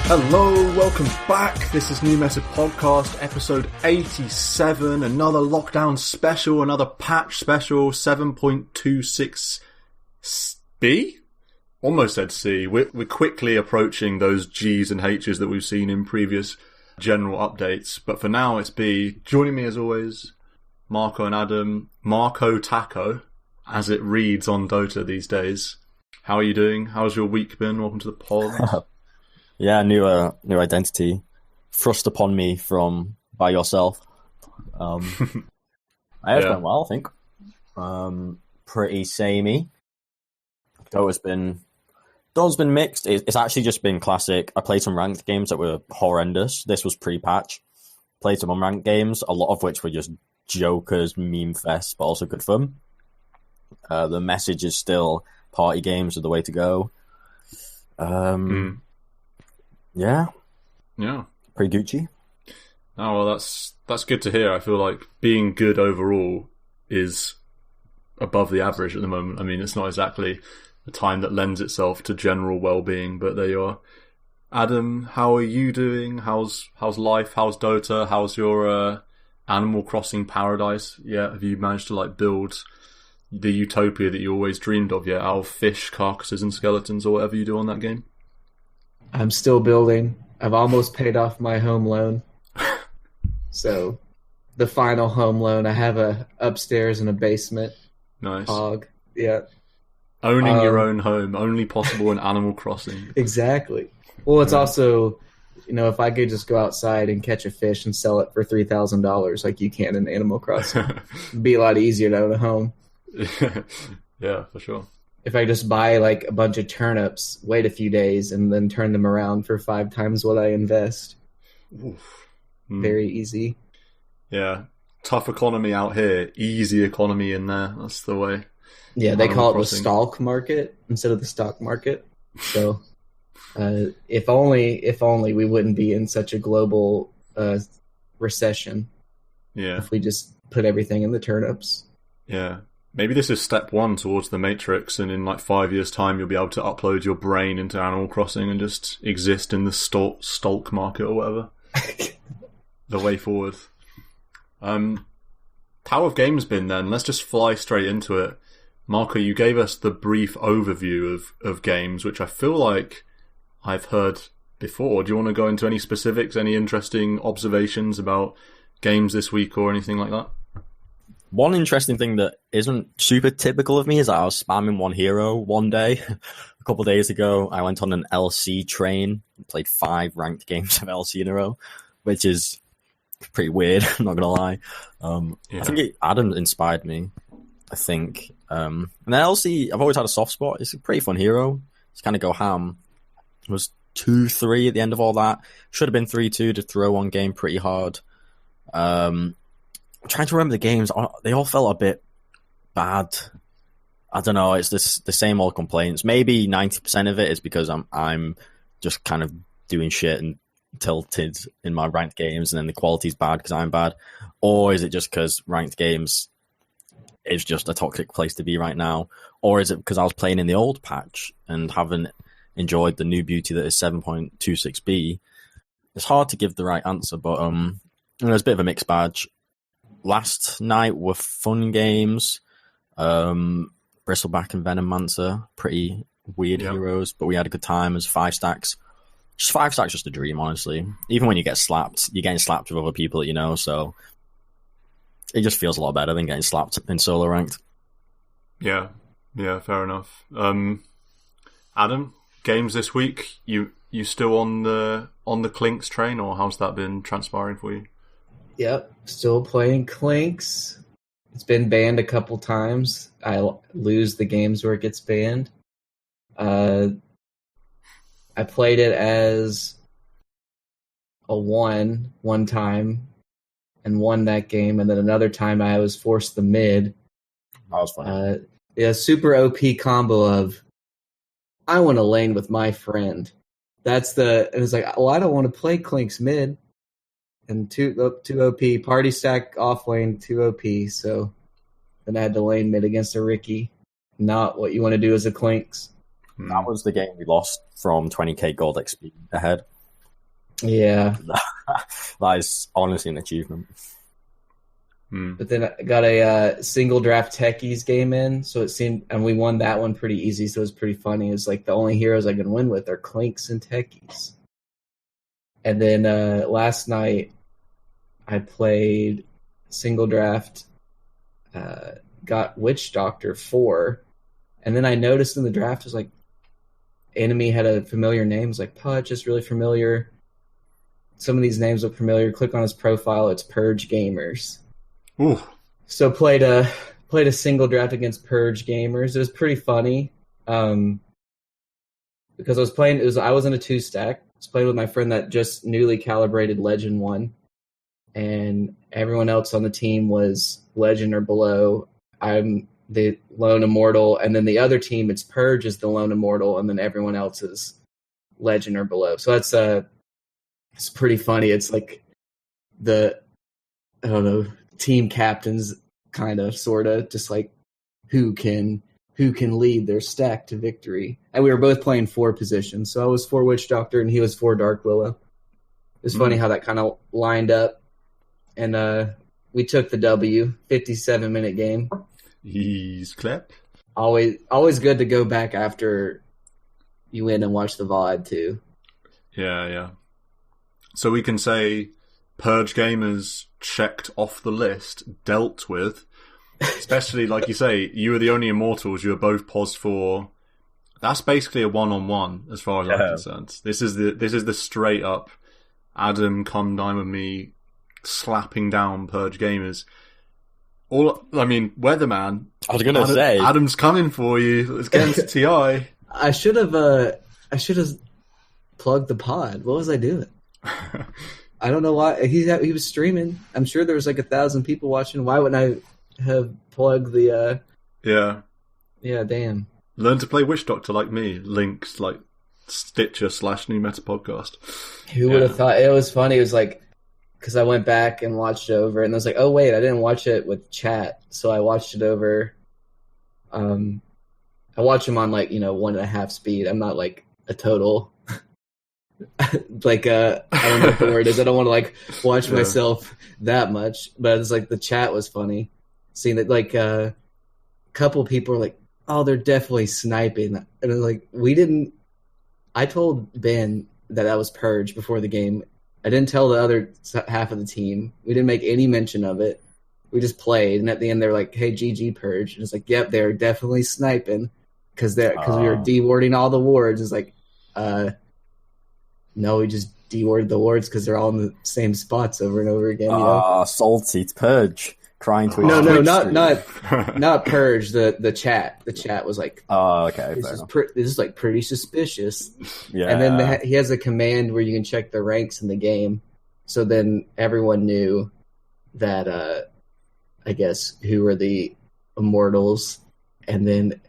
Hello, welcome back. This is New Method Podcast, episode 87, another lockdown special, another patch special, 7.26B? Almost said C. We're quickly approaching those G's and H's that we've seen in previous general updates, but for now it's B. Joining me as always, Marco and Adam. Marco Taco, as it reads on Dota these days. How are you doing? How's your week been? Welcome to the pod. Yeah, new identity thrust upon me by yourself. It's been well, I think. Pretty samey. Dota's been mixed. It's actually just been classic. I played some ranked games that were horrendous. This was pre-patch. Played some unranked games, a lot of which were just jokers, meme fest, but also good fun. The message is still party games are the way to go. Yeah. Pretty Gucci. Oh, well, that's good to hear. I feel like being good overall is above the average at the moment. I mean, it's not exactly a time that lends itself to general well-being, but there you are. Adam, how are you doing? How's life? How's Dota? How's your Animal Crossing paradise? Yeah, have you managed to build the utopia that you always dreamed of yet, out of fish, carcasses, and skeletons, or whatever you do on that game? I'm still building. I've almost paid off my home loan. So, the final home loan. I have a upstairs and a basement. Nice. Hog. Yeah. Owning your own home, only possible in Animal Crossing. Exactly. Well, it's also, if I could just go outside and catch a fish and sell it for $3,000 like you can in Animal Crossing, it'd be a lot easier to own a home. Yeah, for sure. If I just buy a bunch of turnips, wait a few days, and then turn them around for 5 times what I invest. Very easy. Yeah. Tough economy out here. Easy economy in there. That's the way. Yeah, they call it the stalk market instead of the stock market. So if only we wouldn't be in such a global recession. Yeah. If we just put everything in the turnips. Yeah. Maybe this is step 1 towards the Matrix, and in 5 years' time you'll be able to upload your brain into Animal Crossing and just exist in the stalk market or whatever. The way forward. How have games been then? Let's just fly straight into it. Marco, you gave us the brief overview of games, which I feel like I've heard before. Do you want to go into any specifics, any interesting observations about games this week or anything like that? One interesting thing that isn't super typical of me is that I was spamming one hero one day. A couple of days ago, I went on an LC train and played 5 ranked games of LC in a row, which is pretty weird, I'm not going to lie. I think Adam inspired me, I think. And then LC, I've always had a soft spot. It's a pretty fun hero. Just kind of go ham. It was 2-3 at the end of all that. Should have been 3-2 to throw one game pretty hard. I'm trying to remember the games. They all felt a bit bad. I don't know. It's the same old complaints. Maybe 90% of it is because I'm just kind of doing shit and tilted in my ranked games, and then the quality's bad because I'm bad. Or is it just because ranked games is just a toxic place to be right now? Or is it because I was playing in the old patch and haven't enjoyed the new beauty that is 7.26B? It's hard to give the right answer, but there's a bit of a mixed bag. Last night were fun games. Bristleback and Venomancer, pretty weird heroes, but we had a good time as 5 stacks. Just 5 stacks, just a dream, honestly. Even when you get slapped, you're getting slapped with other people that you know, so it just feels a lot better than getting slapped in solo ranked. Yeah, fair enough. Adam, games this week? You still on the Clinks train, or how's that been transpiring for you? Yep, still playing Clinks. It's been banned a couple times. I lose the games where it gets banned. I played it as a one time and won that game, and then another time I was forced the mid. That was fun. Super OP combo of I want to lane with my friend. And it's like, well, I don't want to play Clinks mid. And 2 OP, party stack off lane, 2 OP, so then I had to lane mid against a Ricky. Not what you want to do as a Clinks. That was the game we lost from 20k gold XP ahead. Yeah. That is honestly an achievement. But then I got a single draft techies game in, so it seemed, and we won that one pretty easy, so it was pretty funny. It's like the only heroes I can win with are clinks and techies. And then last night I played single draft, got Witch Doctor 4, and then I noticed in the draft, it was like, enemy had a familiar name. It was like, Pudge is really familiar. Some of these names look familiar. Click on his profile, it's Purge Gamers. Ooh. So played a single draft against Purge Gamers. It was pretty funny because I was playing. I was in a 2-stack. I was playing with my friend that just newly calibrated Legend 1, and everyone else on the team was Legend or below. I'm the Lone Immortal, and then the other team, it's Purge is the Lone Immortal, and then everyone else is Legend or below. So that's it's pretty funny. It's like I don't know, team captains kind of sort of just like who can lead their stack to victory. And we were both playing 4 positions, so I was 4 Witch Doctor and he was 4 Dark Willow. It's funny how that kind of lined up, and we took the W. 57-minute game. He's clap. Always good to go back after you win and watch the VOD too. Yeah. So we can say Purge Gamers checked off the list, dealt with. Especially, like you say, you were the only Immortals. You were both pos for. That's basically a 1-on-1 as far as I'm concerned. This is the straight up Adam come down with me slapping down Purge Gamers. Weatherman. I was gonna say Adam's coming for you. Let's get into TI. I should have plugged the pod. What was I doing? I don't know why he was streaming. I'm sure there was like 1,000 people watching. Why wouldn't I have plugged the? Yeah. Damn. Learn to play Witch Doctor like me. Links like Stitcher/New Meta Podcast. Who would have thought? It was funny. It was like because I went back and watched it over, and I was like, oh wait, I didn't watch it with chat, so I watched it over. I watch them on 1.5 speed. I'm not like a total. I don't know what the word is. I don't want to watch myself that much, but it's like the chat was funny. Seeing that a couple people were like, "Oh, they're definitely sniping," and I was like, "We didn't." I told Ben that was Purge before the game. I didn't tell the other half of the team. We didn't make any mention of it. We just played, and at the end they're like, "Hey, GG Purge," and it's like, "Yep, they're definitely sniping because we were dewarding all the wards." It's like, no, we just dewarded the wards because they're all in the same spots over and over again. Salty. It's Purge crying to no, not Purge. The chat. The chat was like, okay, this is like pretty suspicious. Yeah, and then he has a command where you can check the ranks in the game. So then everyone knew that I guess who were the Immortals, and then.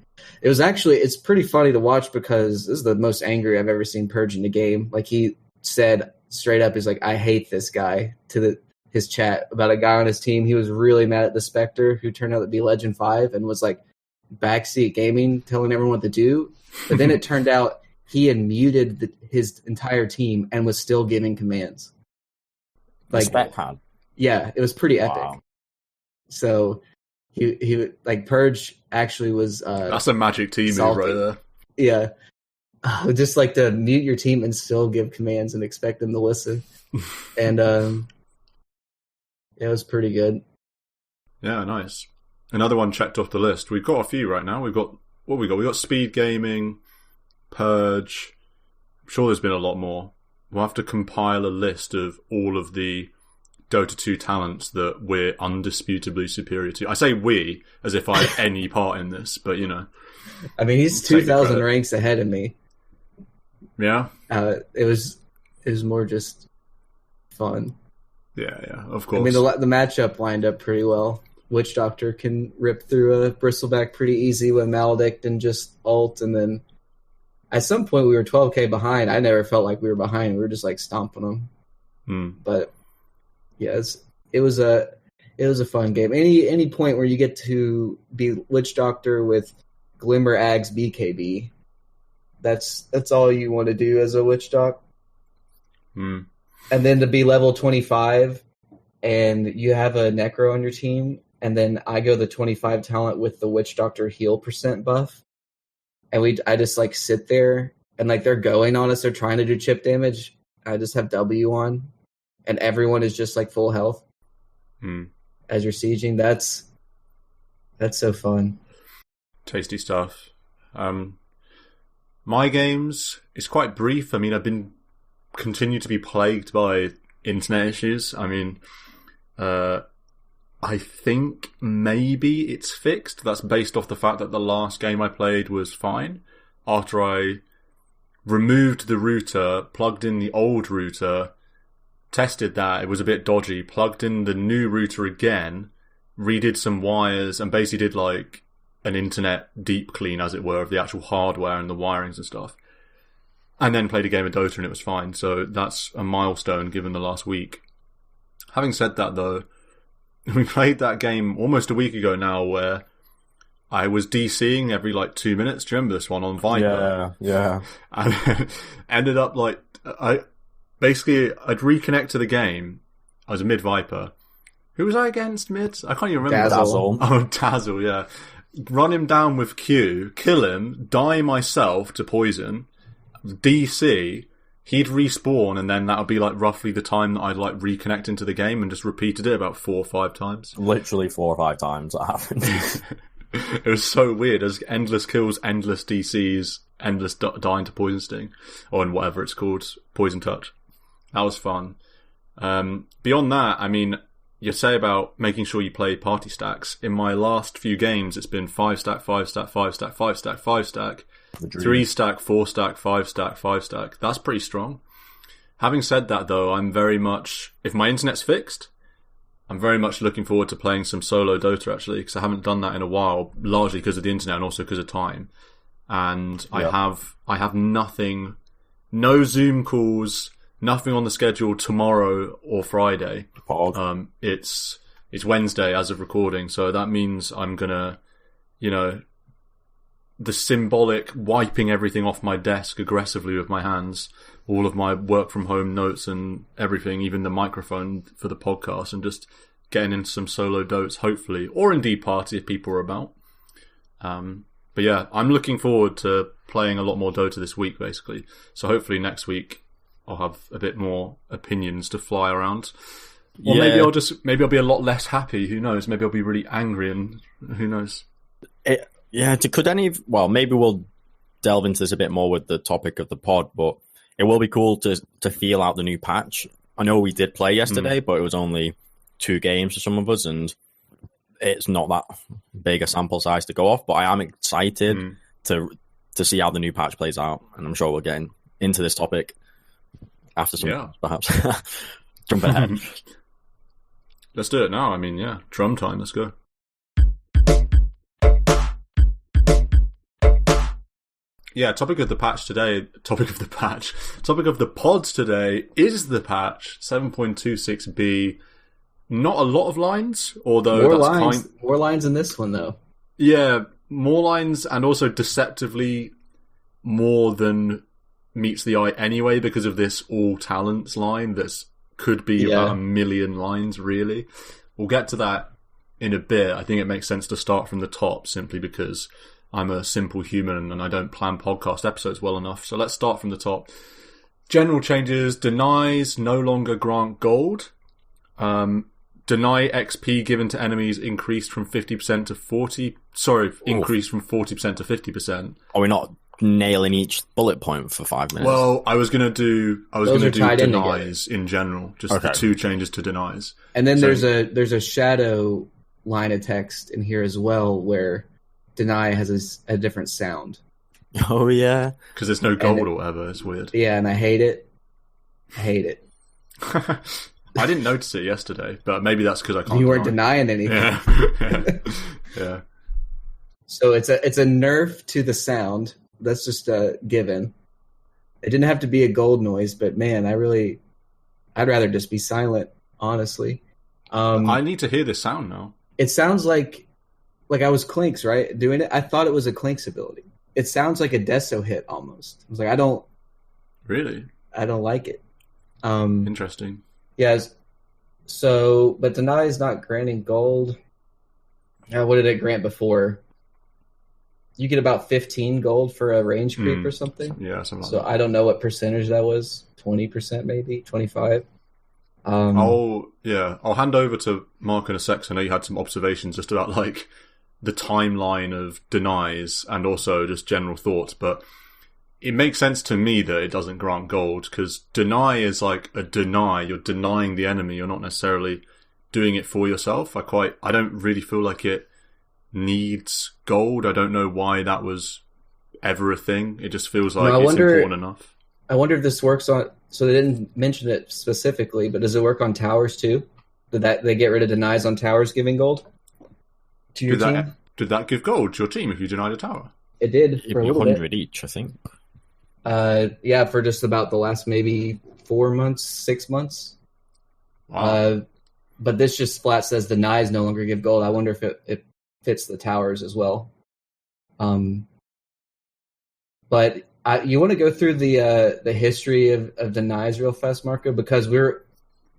It's pretty funny to watch because this is the most angry I've ever seen Purge in the game. Like he said straight up, he's like, I hate this guy to his chat about a guy on his team. He was really mad at the Spectre who turned out to be Legend 5 and was like backseat gaming, telling everyone what to do. But then it turned out he had muted his entire team and was still giving commands. Like Spec had. Yeah, it was pretty epic. Wow. So he Purge actually was that's a magic team move right there. Yeah. Just like to mute your team and still give commands and expect them to listen. And it was pretty good. Yeah, nice. Another one checked off the list. We've got a few right now. We've got we got Speed Gaming, Purge. I'm sure there's been a lot more. We'll have to compile a list of all of the Dota 2 talents that we're undisputably superior to. I say we as if I had any part in this, but I mean, he's 2,000 ranks ahead of me. Yeah. It was more just fun. Yeah, of course. I mean, the matchup lined up pretty well. Witch Doctor can rip through a Bristleback pretty easy with Maledict and just ult, and then at some point we were 12k behind. I never felt like we were behind. We were just stomping them. But yeah, it was a fun game. Any point where you get to be Witch Doctor with Glimmer Ags BKB, that's all you want to do as a Witch Doc. And then to be level 25 and you have a Necro on your team, and then I go the 25 talent with the Witch Doctor heal % buff. And I just like sit there and like they're going on us, they're trying to do chip damage. I just have W on and everyone is just like full health as you're sieging. That's so fun. Tasty stuff. My games is quite brief. I mean, I've been continue to be plagued by internet issues. I mean, I think maybe it's fixed. That's based off the fact that the last game I played was fine. After I removed the router, plugged in the old router, tested that, it was a bit dodgy, plugged in the new router again, redid some wires, and basically did like an internet deep clean, as it were, of the actual hardware and the wirings and stuff. And then played a game of Dota and it was fine. So that's a milestone given the last week. Having said that though, we played that game almost a week ago now where I was DCing every like 2 minutes. Do you remember this one on Viper? Yeah. And ended up like, I'd reconnect to the game. I was mid Viper. Who was I against mid? I can't even remember. Dazzle. Oh, Dazzle, yeah. Run him down with Q, kill him, die myself to poison, DC, he'd respawn, and then that would be like roughly the time that I'd like reconnect into the game, and just repeated it about 4 or 5 times. Literally 4 or 5 times that happened. It was so weird. There's endless kills, endless DCs, endless dying to Poison Sting, or in whatever it's called, Poison Touch. That was fun. Beyond that, I mean, you say about making sure you play party stacks. In my last few games, it's been 5 stack, 5 stack, 5 stack, 5 stack, 5 stack, 3 stack, 4 stack, 5 stack, 5 stack. That's pretty strong. Having said that, though, I'm very much, if my internet's fixed, I'm very much looking forward to playing some solo Dota, actually, because I haven't done that in a while, largely because of the internet and also because of time. And yep. I have nothing, no Zoom calls, nothing on the schedule tomorrow or Friday. It's Wednesday as of recording, so that means I'm gonna, the symbolic wiping everything off my desk aggressively with my hands, all of my work from home notes and everything, even the microphone for the podcast, and just getting into some solo dotes, hopefully, or indeed party if people are about. But yeah, I'm looking forward to playing a lot more Dota this week, basically. So hopefully next week I'll have a bit more opinions to fly around. Or maybe I'll be a lot less happy. Who knows? Maybe I'll be really angry, and who knows? Maybe we'll delve into this a bit more with the topic of the pod, but it will be cool to feel out the new patch. I know we did play yesterday, but it was only 2 games for some of us, and it's not that big a sample size to go off, but I am excited to see how the new patch plays out, and I'm sure we'll get into this topic after some, perhaps. Jump ahead. Let's do it now. I mean, yeah, drum time. Let's go. Yeah, topic of the pods today is the patch 7.26b. Not a lot of lines, although more lines in this one though. Yeah, more lines, and also deceptively more than meets the eye anyway, because of this all talents line that's could be about 1 million lines, really. We'll get to that in a bit. I think it makes sense to start from the top, simply because I'm a simple human and I don't plan podcast episodes well enough. So let's start from the top. General changes: denies no longer grant gold. Deny XP given to enemies increased from 50% to 40. Increased from 40% to 50%. Are we not nailing each bullet point for 5 minutes? Well, I was gonna do denies in general, just the 2 changes to denies. And then there's a shadow line of text in here as well where deny has a different sound. Oh yeah, because there's no gold or whatever. It's weird. Yeah, and I hate it. I didn't notice it yesterday, but maybe that's because I can't. You weren't denying anything. Yeah. So it's a nerf to the sound. That's just a given. It didn't have to be a gold noise, but man, I'd rather just be silent, honestly. I need to hear this sound now. It sounds like I was Clinks, right? Doing it. I thought it was a Clinks ability. It sounds like a Deso hit almost. I was like, I don't really. I don't like it. Interesting. Yes. So, but deny is not granting gold. What did it grant before? You get about 15 gold for a range creep or something. Yeah, something like So that. I don't know what percentage that was. 20% maybe, 25. I'll hand over to Mark in a sec. I know you had some observations just about like the timeline of denies and also just general thoughts, but it makes sense to me that it doesn't grant gold, because deny is like a deny. You're denying the enemy. You're not necessarily doing it for yourself. I don't really feel like it needs gold. I don't know why that was ever a thing. It just feels like it's important enough. I wonder if this works on. So they didn't mention it specifically, but does it work on towers too? Did they get rid of denies on towers giving gold to your team? Did that give gold to your team if you denied a tower? It did It'd for a be little 100 bit. each, I think. Yeah, for just about the last maybe 4 months, 6 months. Wow. But this just flat says denies no longer give gold. I wonder if it fits the towers as well. But you want to go through the history of denies real fast, Marco, because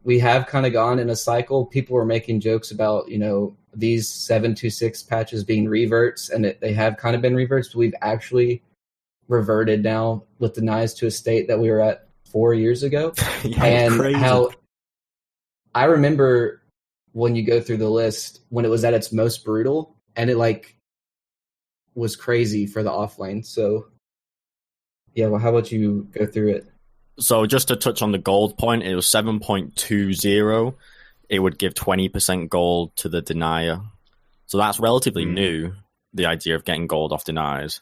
we have kind of gone in a cycle. People were making jokes about these 7.2.6 patches being reverts, and they have kind of been reverts, but we've actually reverted now with denies to a state that we were at 4 years ago. Yeah, and crazy. How I remember when you go through the list when it was at its most brutal, and it like was crazy for the offlane. So yeah, well, how about you go through it? So just to touch on the gold point, it was 7.20. It would give 20% gold to the denier. So that's relatively new, the idea of getting gold off deniers.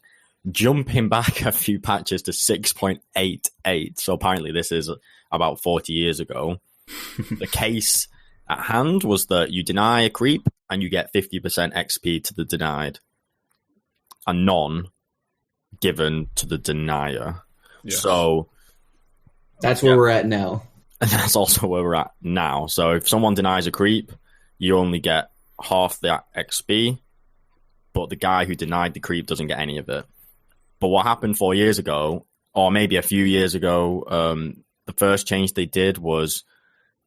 Jumping back a few patches to 6.88. So apparently this is about 40 years ago. The case at hand was that you deny a creep and you get 50% XP to the denied, and none given to the denier. Yes. So that's where we're at now. And that's also where we're at now. So if someone denies a creep, you only get half that XP, but the guy who denied the creep doesn't get any of it. But what happened 4 years ago, or maybe a few years ago, the first change they did was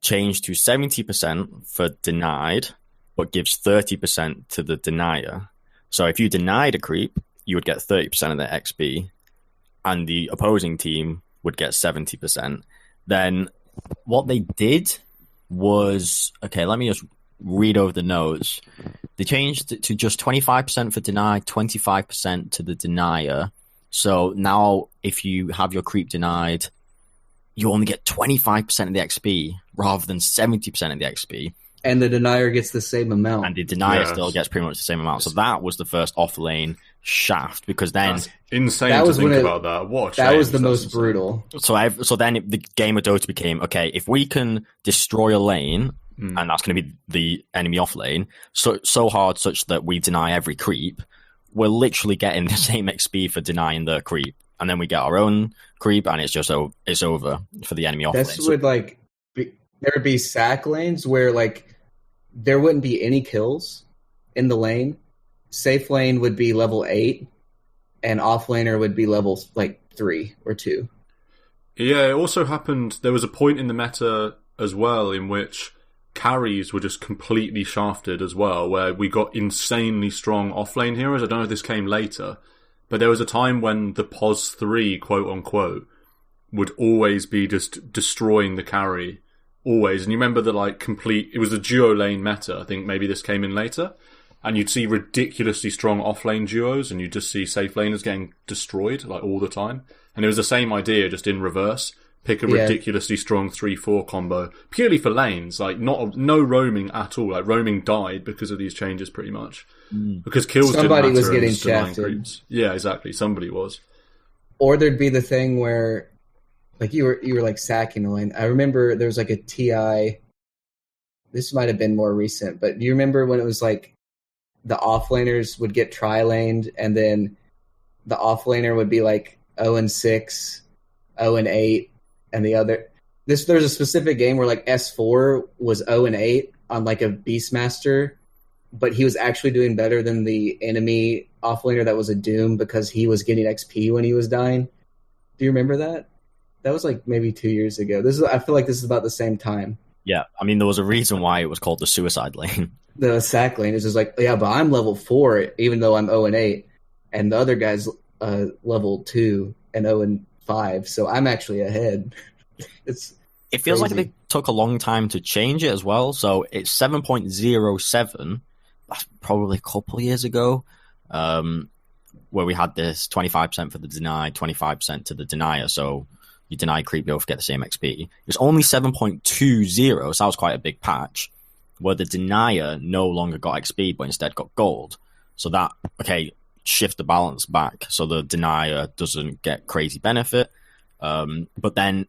change to 70% for denied, but gives 30% to the denier. So if you denied a creep, you would get 30% of the XP, and the opposing team would get 70%. Then what they did was, okay, let me just read over the notes. They changed it to just 25% for denied, 25% to the denier. So now if you have your creep denied, you only get 25% of the XP rather than 70% of the XP. And the denier gets the same amount. And the denier still gets pretty much the same amount. So that was the first off-lane shaft, because then... That's insane to think about that. What a change. That was the most brutal. So then the game of Dota became, okay, if we can destroy a lane, and that's going to be the enemy off lane, so hard such that we deny every creep, we're literally getting the same XP for denying the creep. And then we get our own creep, and it's just it's over for the enemy off lane. This would there would be sack lanes where there wouldn't be any kills in the lane. Safe lane would be level 8, and off laner would be level 3 or 2. Yeah, it also happened. There was a point in the meta as well in which carries were just completely shafted as well, where we got insanely strong offlane heroes. I don't know if this came later, but there was a time when the POS 3, quote unquote, would always be just destroying the carry. Always. And you remember it was the duo lane meta. I think maybe this came in later. And you'd see ridiculously strong off-lane duos, and you'd just see safe laners getting destroyed all the time. And it was the same idea, just in reverse. Pick a ridiculously strong 3-4 combo, purely for lanes. No roaming at all. Roaming died because of these changes, pretty much. Because kills somebody didn't matter. Was getting and shafted. Creeps. Yeah, exactly. Somebody was. Or there'd be the thing where, you were sacking the lane. I remember there was a TI. This might have been more recent, but do you remember when it was the offlaners would get tri-laned, and then the offlaner would be 0-6, 0-8, and the other. There's a specific game where S4 was 0-8 on a Beastmaster, but he was actually doing better than the enemy offlaner that was a Doom because he was getting XP when he was dying. Do you remember that? That was like maybe 2 years ago. I feel like this is about the same time. Yeah, I mean, there was a reason why it was called the suicide lane. The sack lane is just like, yeah, but I'm level 4, even though I'm 0-8, and the other guy's level 2 and 0-5, so I'm actually ahead. It feels crazy. like they took a long time to change it as well. So it's 7.07. That's probably a couple of years ago, where we had this 25% for the denied, 25% to the denier. So you deny creep, you both get the same XP. It's only 7.20, so that was quite a big patch, where the denier no longer got XP, but instead got gold. So that, okay, shift the balance back so the denier doesn't get crazy benefit. But then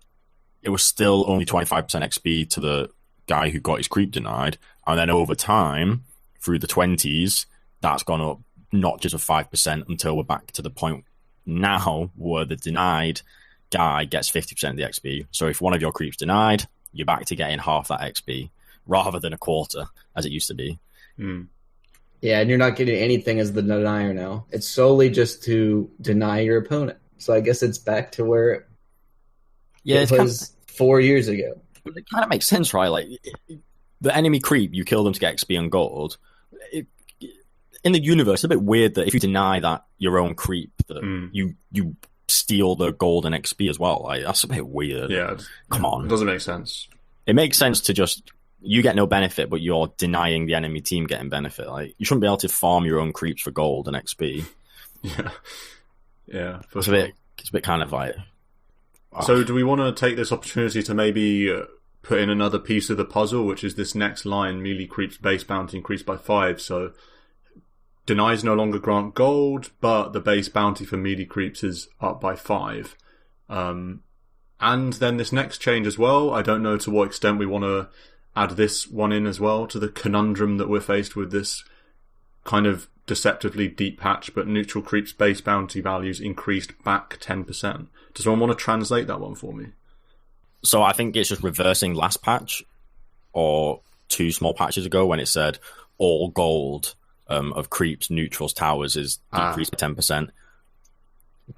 it was still only 25% XP to the guy who got his creep denied. And then over time, through the 20s, that's gone up not just of 5% until we're back to the point now where the denied guy gets 50% of the XP. So if one of your creeps denied, you're back to getting half that XP rather than a quarter as it used to be. Mm. Yeah, and you're not getting anything as the denier now. It's solely just to deny your opponent. So I guess it's back to where it was 4 years ago. It kind of makes sense, right? Like, the enemy creep, you kill them to get XP and gold. In the universe, it's a bit weird that if you deny that your own creep, that you steal the gold and XP as well. Like, that's a bit weird. Yeah. Come on. It doesn't make sense. It makes sense to just, you get no benefit, but you're denying the enemy team getting benefit. Like, you shouldn't be able to farm your own creeps for gold and XP. Yeah. Yeah. It's a bit kind of like... So do we want to take this opportunity to maybe put in another piece of the puzzle, which is this next line, melee creeps base bounty increased by 5. So denies no longer grant gold, but the base bounty for melee creeps is up by 5. And then this next change as well, I don't know to what extent we want to add this one in as well to the conundrum that we're faced with, this kind of deceptively deep patch, but neutral creeps base bounty values increased back 10%. Does someone want to translate that one for me? So I think it's just reversing last patch, or 2 small patches ago, when it said all gold of creeps, neutrals, towers is decreased by 10%.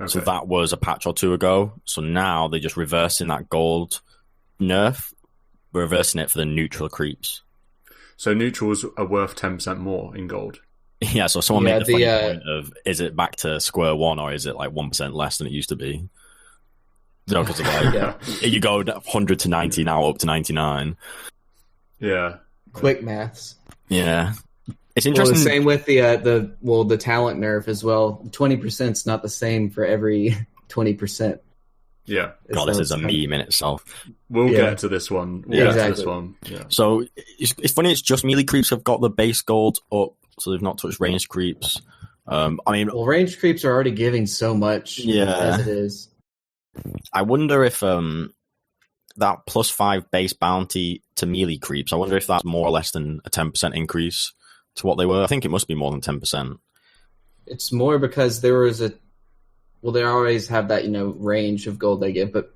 Okay. So that was a patch or 2 ago. So now they're just reversing that gold nerf, reversing it for the neutral creeps. So neutrals are worth 10% more in gold. Yeah, so someone made the funny point of, is it back to square one, or is it like 1% less than it used to be? No, because like, you go 100 to 90 now, up to 99. Yeah. Quick maths. Yeah. It's interesting. Well, the same with the talent nerf as well. 20% is not the same for every 20%. Yeah. God, this is a meme in itself. We'll get to this one. We'll get to this one. Yeah. So it's funny, it's just melee creeps have got the base gold up, so they've not touched ranged creeps. I mean, ranged creeps are already giving so much as it is. I wonder if that +5 base bounty to melee creeps, I wonder if that's more or less than a 10% increase to what they were. I think it must be more than 10%. It's more because there was they always have that, range of gold they give, but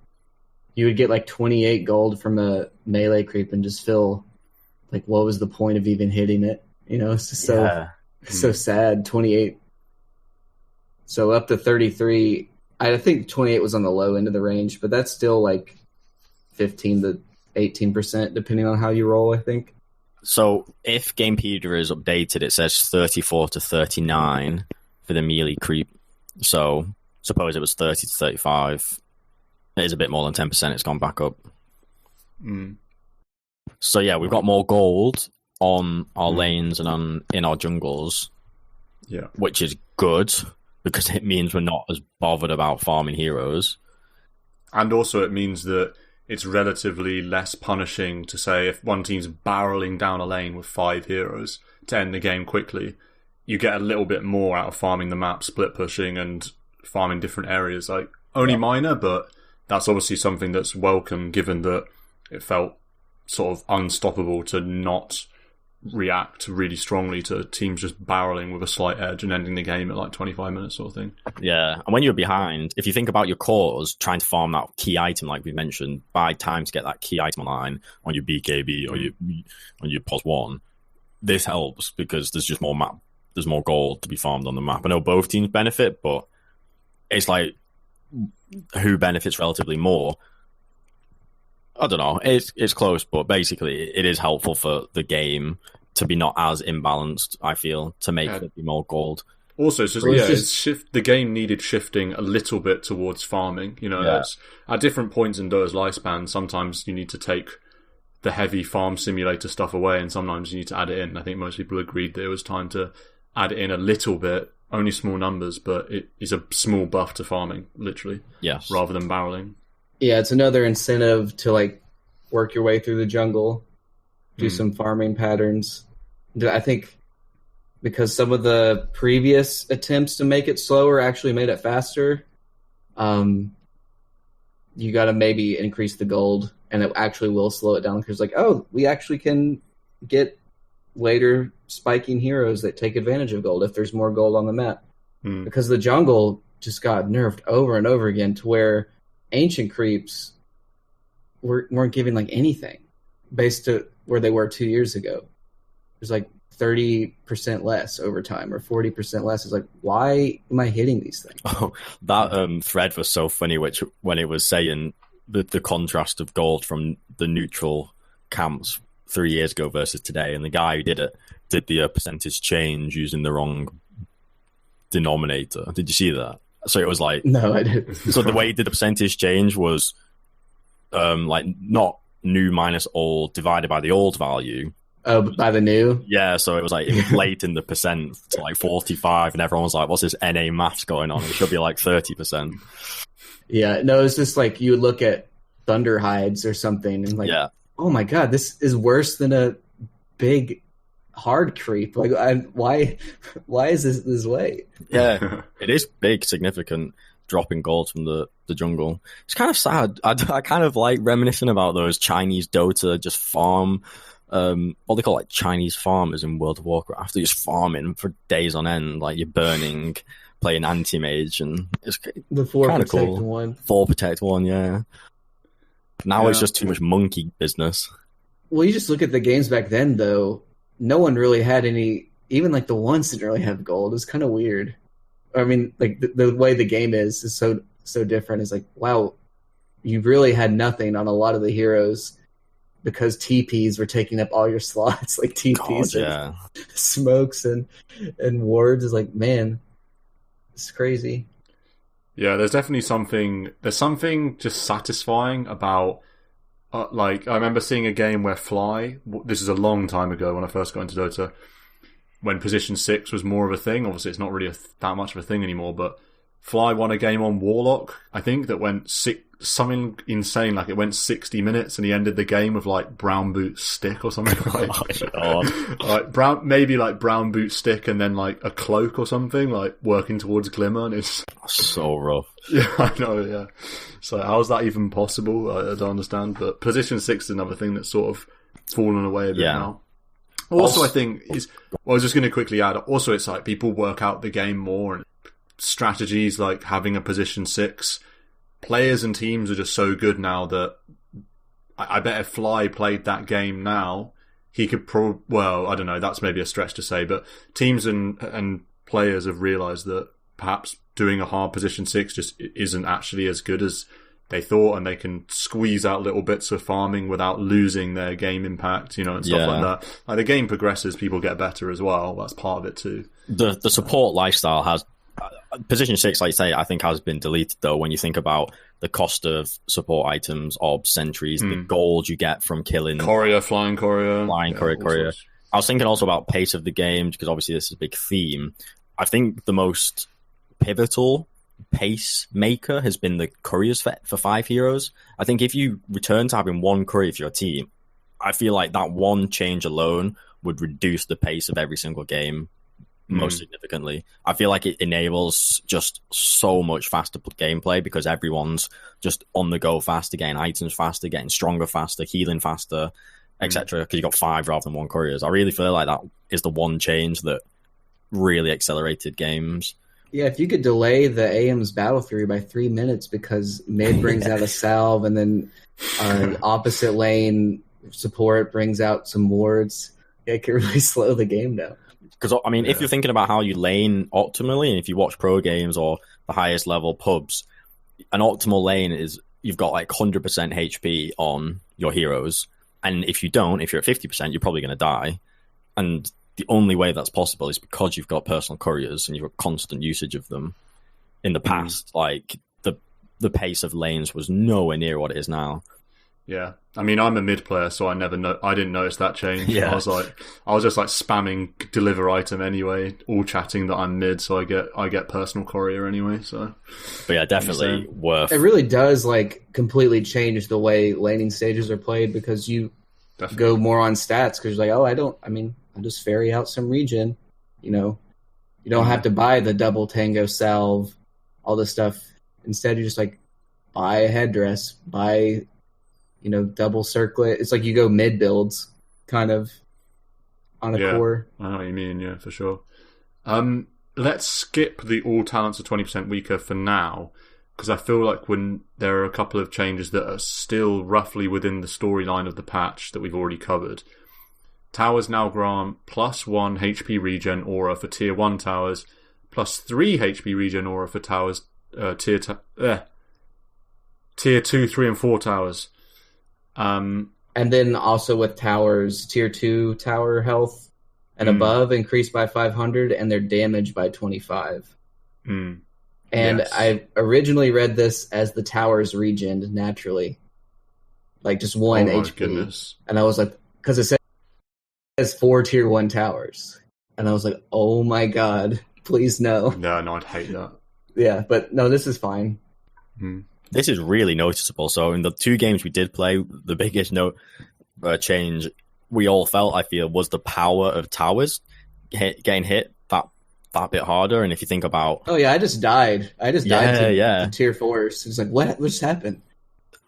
you would get like 28 gold from a melee creep and just feel like, what was the point of even hitting it? It's just so sad. 28. So up to 33. I think 28 was on the low end of the range, but that's still like 15 to 18%, depending on how you roll, I think. So if Gamepedia is updated, it says 34 to 39 for the melee creep. So suppose it was 30 to 35. It is a bit more than 10%. It's gone back up. Mm. So yeah, we've got more gold on our lanes and in our jungles. Yeah, which is good, because it means we're not as bothered about farming heroes. And also it means that it's relatively less punishing to say if one team's barreling down a lane with 5 heroes to end the game quickly, you get a little bit more out of farming the map, split pushing and farming different areas. Like, only minor, but that's obviously something that's welcome, given that it felt sort of unstoppable to not react really strongly to teams just barreling with a slight edge and ending the game at like 25 minutes sort of thing. Yeah, and when you're behind, if you think about your cores trying to farm that key item like we mentioned, buy time to get that key item online on your BKB or on your POS 1, this helps because there's just more gold to be farmed on the map. I know both teams benefit, but it's like who benefits relatively more. I don't know. It's close, but basically it is helpful for the game to be not as imbalanced, I feel, to make it be more gold. Also, the game needed shifting a little bit towards farming. At different points in Dota's lifespan, sometimes you need to take the heavy farm simulator stuff away, and sometimes you need to add it in. I think most people agreed that it was time to add it in a little bit, only small numbers, but it is a small buff to farming, literally. Yes. Rather than barreling. Yeah, it's another incentive to like work your way through the jungle, do some farming patterns. I think because some of the previous attempts to make it slower actually made it faster, you got to maybe increase the gold, and it actually will slow it down because, like, oh, we actually can get later spiking heroes that take advantage of gold if there's more gold on the map. Because the jungle just got nerfed over and over again to where ancient creeps weren't giving like anything based to where they were 2 years ago. There's like 30% less over time or 40% less. It's like, why am I hitting these things? Oh, that thread was so funny, when it was saying the contrast of gold from the neutral camps 3 years ago versus today, and the guy who did the percentage change using the wrong denominator. Did you see that? So it was like, no, I didn't. So the way he did the percentage change was like not new minus old divided by the old value. Oh, by the new? Yeah, so it was like inflating the percent to like 45, and everyone was like, what's this NA maths going on? It should be like 30%. Yeah, no, it's just like you would look at Thunder Hides or something and like, oh my god, this is worse than a big hard creep. Like, why is this way? Yeah, it is big, significant drop in gold from the jungle. It's kind of sad. I kind of like reminiscing about those Chinese Dota just farm, what they call like Chinese farmers in World of Warcraft. They're just farming for days on end, like you're burning, playing anti-mage, and it's the 4 kind of protect cool. one. 4 protect one, yeah. Now it's just too much monkey business. Well, you just look at the games back then, though. No one really had any. Even like the ones didn't really have gold. It was kind of weird. I mean, like the way the game is so different. It's like, wow, you really had nothing on a lot of the heroes because TPs were taking up all your slots. Like TPs, and smokes and wards. Is like, man, it's crazy. Yeah, there's definitely something. There's something just satisfying about. Like, I remember seeing a game where Fly. This is a long time ago when I first got into Dota. When position 6 was more of a thing. Obviously, it's not really that much of a thing anymore. But Fly won a game on Warlock, I think, that went something insane. Like, it went 60 minutes, and he ended the game with like brown boot stick or something. Like brown boot stick, and then like a cloak or something, like working towards Glimmer. And it's so rough. Yeah, I know. Yeah. So how is that even possible? I don't understand. But position 6 is another thing that's sort of fallen away a bit now. Also, I think I was just going to quickly add. Also, it's like people work out the game more, and strategies like having a position 6. Players and teams are just so good now that I bet if Fly played that game now, he could well, I don't know. That's maybe a stretch to say, but teams and players have realised that perhaps doing a hard position 6 just isn't actually as good as they thought, and they can squeeze out little bits of farming without losing their game impact, and stuff like that. Like, the game progresses, people get better as well. That's part of it too. The support lifestyle has position 6, like you say, I think has been deleted though. When you think about the cost of support items, orbs, sentries, the gold you get from killing flying courier. I was thinking also about pace of the game, because obviously this is a big theme. I think the most pivotal pace maker has been the couriers for 5 heroes. I think if you return to having one courier for your team, I feel like that one change alone would reduce the pace of every single game most significantly. I feel like it enables just so much faster gameplay, because everyone's just on the go faster, getting items faster, getting stronger faster, healing faster, etc. Because you got 5 rather than 1 couriers. I really feel like that is the one change that really accelerated games. Yeah, if you could delay the AM's battle fury by 3 minutes because mid brings out a salve, and then opposite lane support brings out some wards, it could really slow the game down. Because, I mean, if you're thinking about how you lane optimally, and if you watch pro games or the highest level pubs, an optimal lane is you've got like 100% HP on your heroes, and if you're at 50%, you're probably going to die. And the only way that's possible is because you've got personal couriers and you've got constant usage of them. In the past, like the pace of lanes was nowhere near what it is now. Yeah, I mean, I'm a mid player, so I didn't notice that change. Yeah. I was just like spamming deliver item anyway, all chatting that I'm mid, so I get personal courier anyway. So, but yeah, definitely worth. It really does like completely change the way laning stages are played, because you go more on stats, because you're like, oh, I'll just ferry out some regen. You know, you don't have to buy the double tango salve, all this stuff. Instead, you just like buy a headdress, buy, double circlet. It's like you go mid builds kind of on a core. I know what you mean, yeah, for sure. Let's skip the all talents are 20% weaker for now, because I feel like when there are a couple of changes that are still roughly within the storyline of the patch that we've already covered. Towers now grant +1 HP regen aura for tier 1 towers, +3 HP regen aura for towers tier 2, 3 and 4 towers. And then also with towers, tier 2 tower health and above increased by 500, and their damage by 25. And yes. I originally read this as the towers regened naturally, like just 1 HP. Goodness. And I was like, because it says 4 tier 1 towers, and I was like, oh my god, please no. No, I'd hate that. Yeah, but no, this is fine. This is really noticeable. So in the 2 games we did play, the biggest change we all felt, I feel, was the power of towers getting hit that bit harder. And if you think about... Oh yeah, I just died. I just died to tier 4s. It's like, what just happened?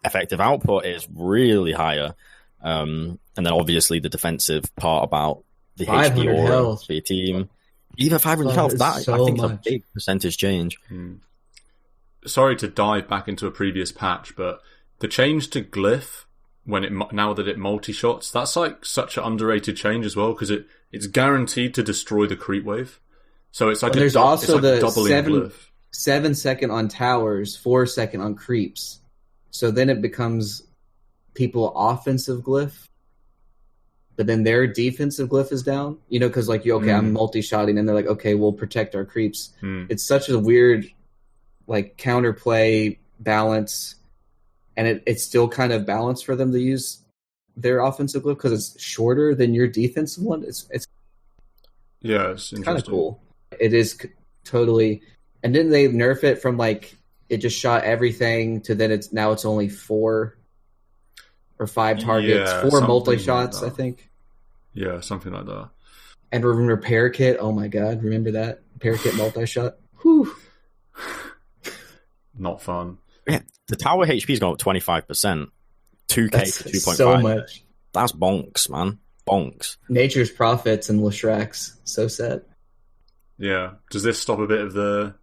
Effective output is really higher. And then obviously the defensive part about the HP aura health for your team. Even 500 health, that I think is a big percentage change. Sorry to dive back into a previous patch, but the change to glyph now that it multi-shots, that's like such an underrated change as well, because it's guaranteed to destroy the creep wave. So it's like there's also the doubling glyph. 7 second on towers, 4 second on creeps. So then it becomes people offensive glyph, but then their defensive glyph is down. Because like I'm multi-shotting, and they're like, okay, we'll protect our creeps. It's such a weird like counterplay balance, and it's still kind of balanced for them to use their offensive glyph because it's shorter than your defensive one. It's kind of cool. It is totally. And then they nerf it from like it just shot everything to then it's only 4 or 5 targets, 4 multi shots, like I think. Yeah, something like that. And repair kit. Oh my god, remember that repair kit multi shot? Whew. Not fun. Yeah, the tower HP's gone up 25%. 2k to 2.5. So much. That's bonks, man. Bonks. Nature's prophets and Leshrax. So sad. Yeah. Does this stop a bit of the...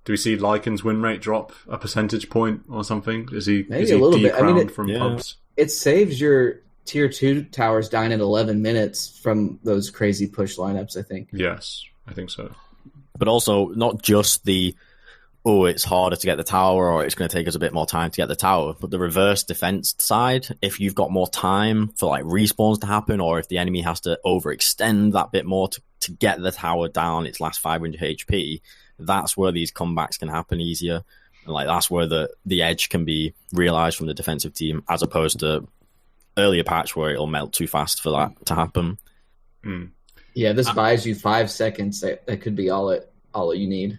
Do we see Lycan's win rate drop a percentage point or something? Maybe a little bit. From pubs? It saves your tier 2 towers dying at 11 minutes from those crazy push lineups, I think. Yes, I think so. But also, not just it's harder to get the tower, or it's going to take us a bit more time to get the tower, but the reverse defense side, if you've got more time for like respawns to happen, or if the enemy has to overextend that bit more to get the tower down its last 500 HP, that's where these comebacks can happen easier. And like that's where the edge can be realized from the defensive team, as opposed to earlier patch where it'll melt too fast for that to happen. Yeah, this buys you 5 seconds. That could be all you need.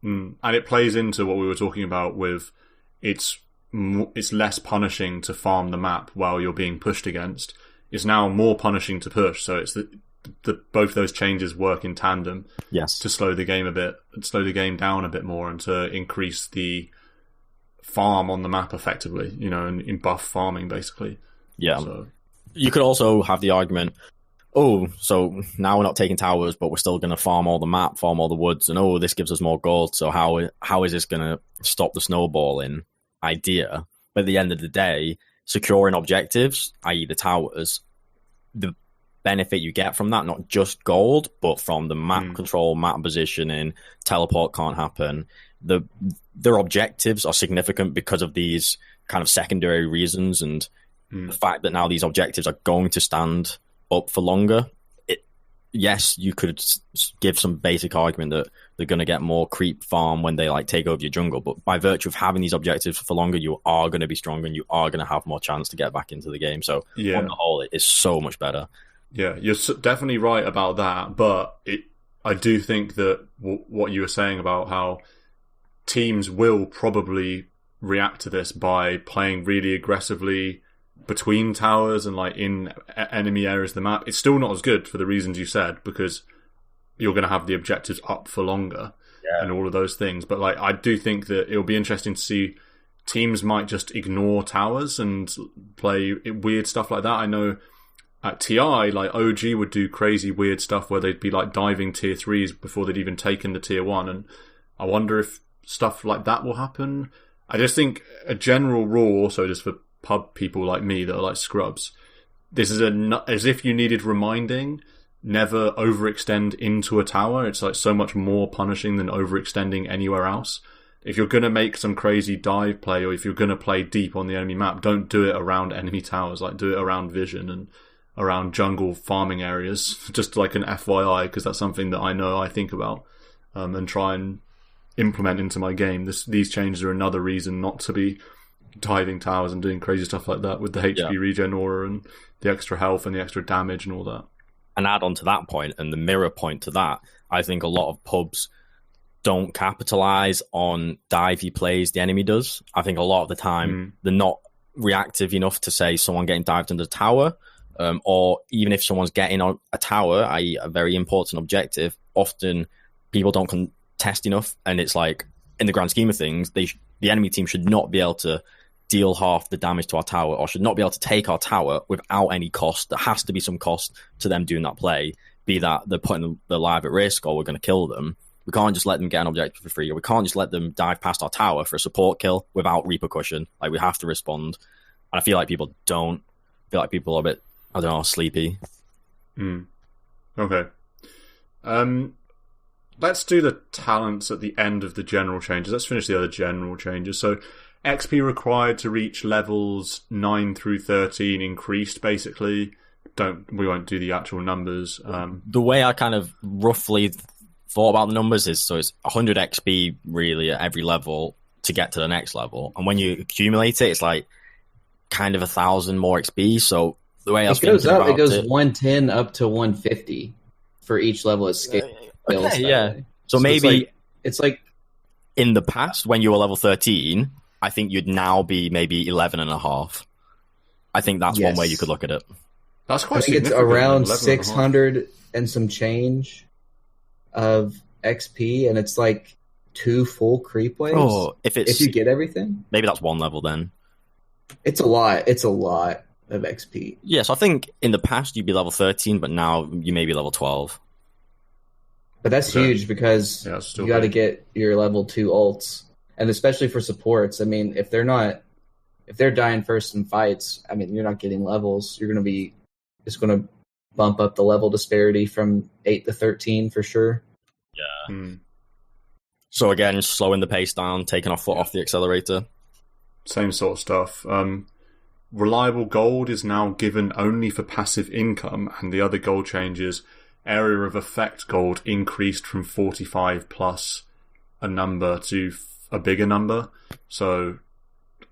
And it plays into what we were talking about with it's less punishing to farm the map while you're being pushed against. It's now more punishing to push. So it's both those changes work in tandem. Yes. To slow the game down a bit more, and to increase the farm on the map effectively, and in buff farming basically. Yeah. So. You could also have the argument, so now we're not taking towers, but we're still going to farm all the map, farm all the woods, and this gives us more gold, so how is this going to stop the snowballing idea? But at the end of the day, securing objectives, i.e. the towers, the benefit you get from that, not just gold, but from the map control, map positioning, teleport can't happen. Their objectives are significant because of these kind of secondary reasons, and the fact that now these objectives are going to stand up for longer. Yes, you could give some basic argument that they're going to get more creep farm when they like take over your jungle, but by virtue of having these objectives for longer, you are going to be stronger and you are going to have more chance to get back into the game. So on the whole, it is so much better. Yeah, you're definitely right about that, but I do think that what you were saying about how teams will probably react to this by playing really aggressively between towers and like in enemy areas of the map, it's still not as good for the reasons you said, because you're going to have the objectives up for longer and all of those things. But like, I do think that it'll be interesting to see teams might just ignore towers and play weird stuff like that. I know at TI, like OG would do crazy weird stuff where they'd be like diving tier 3s before they'd even taken the tier 1, and I wonder if stuff like that will happen. I just think a general rule also, just for pub people like me that are like scrubs, this is as if you needed reminding, never overextend into a tower. It's like so much more punishing than overextending anywhere else. If you're going to make some crazy dive play, or if you're going to play deep on the enemy map, don't do it around enemy towers. Like, do it around vision and around jungle farming areas, just like an FYI, because that's something that I know I think about and try and implement into my game. These changes are another reason not to be diving towers and doing crazy stuff like that with the HP regen aura and the extra health and the extra damage and all that. And add on to that point, and the mirror point to that, I think a lot of pubs don't capitalize on divey plays the enemy does. I think a lot of the time they're not reactive enough to say someone getting dived under the tower, or even if someone's getting on a tower, i.e. a very important objective, often people don't contest enough, and it's like, in the grand scheme of things, the enemy team should not be able to deal half the damage to our tower, or should not be able to take our tower without any cost. There has to be some cost to them doing that play, be that they're putting their life at risk or we're going to kill them. We can't just let them get an objective for free, or we can't just let them dive past our tower for a support kill without repercussion. Like, we have to respond. And I feel like people don't. I feel like people are a bit, I don't know, sleepy. Okay. Let's do the talents at the end of the general changes. Let's finish the other general changes. So, XP required to reach levels 9 through 13 increased, basically. We won't do the actual numbers. The way I kind of roughly thought about the numbers is, so it's 100 XP really at every level to get to the next level. And when you accumulate it, it's like kind of 1,000 more XP. So the way I was thinking about it goes 110 up to 150 for each level of scale. Okay, yeah. So maybe it's like in the past when you were level 13, I think you'd now be maybe 11 and a half. I think that's one way you could look at it. That's quite I think it's around 600 and some change of XP, and it's like 2 full creep waves. Oh, if you get everything, maybe that's one level then. It's a lot. It's a lot of XP. Yes, I think in the past you'd be level 13, but now you may be level 12. But that's huge, because you got to get your level 2 ults, and especially for supports. I mean, if they're dying first in fights, I mean, you're not getting levels. It's going to bump up the level disparity from 8 to 13 for sure. Yeah. So again, slowing the pace down, taking our foot off the accelerator. Same sort of stuff. Reliable gold is now given only for passive income, and the other gold changes. Area of effect gold increased from 45 plus a number to a bigger number. So,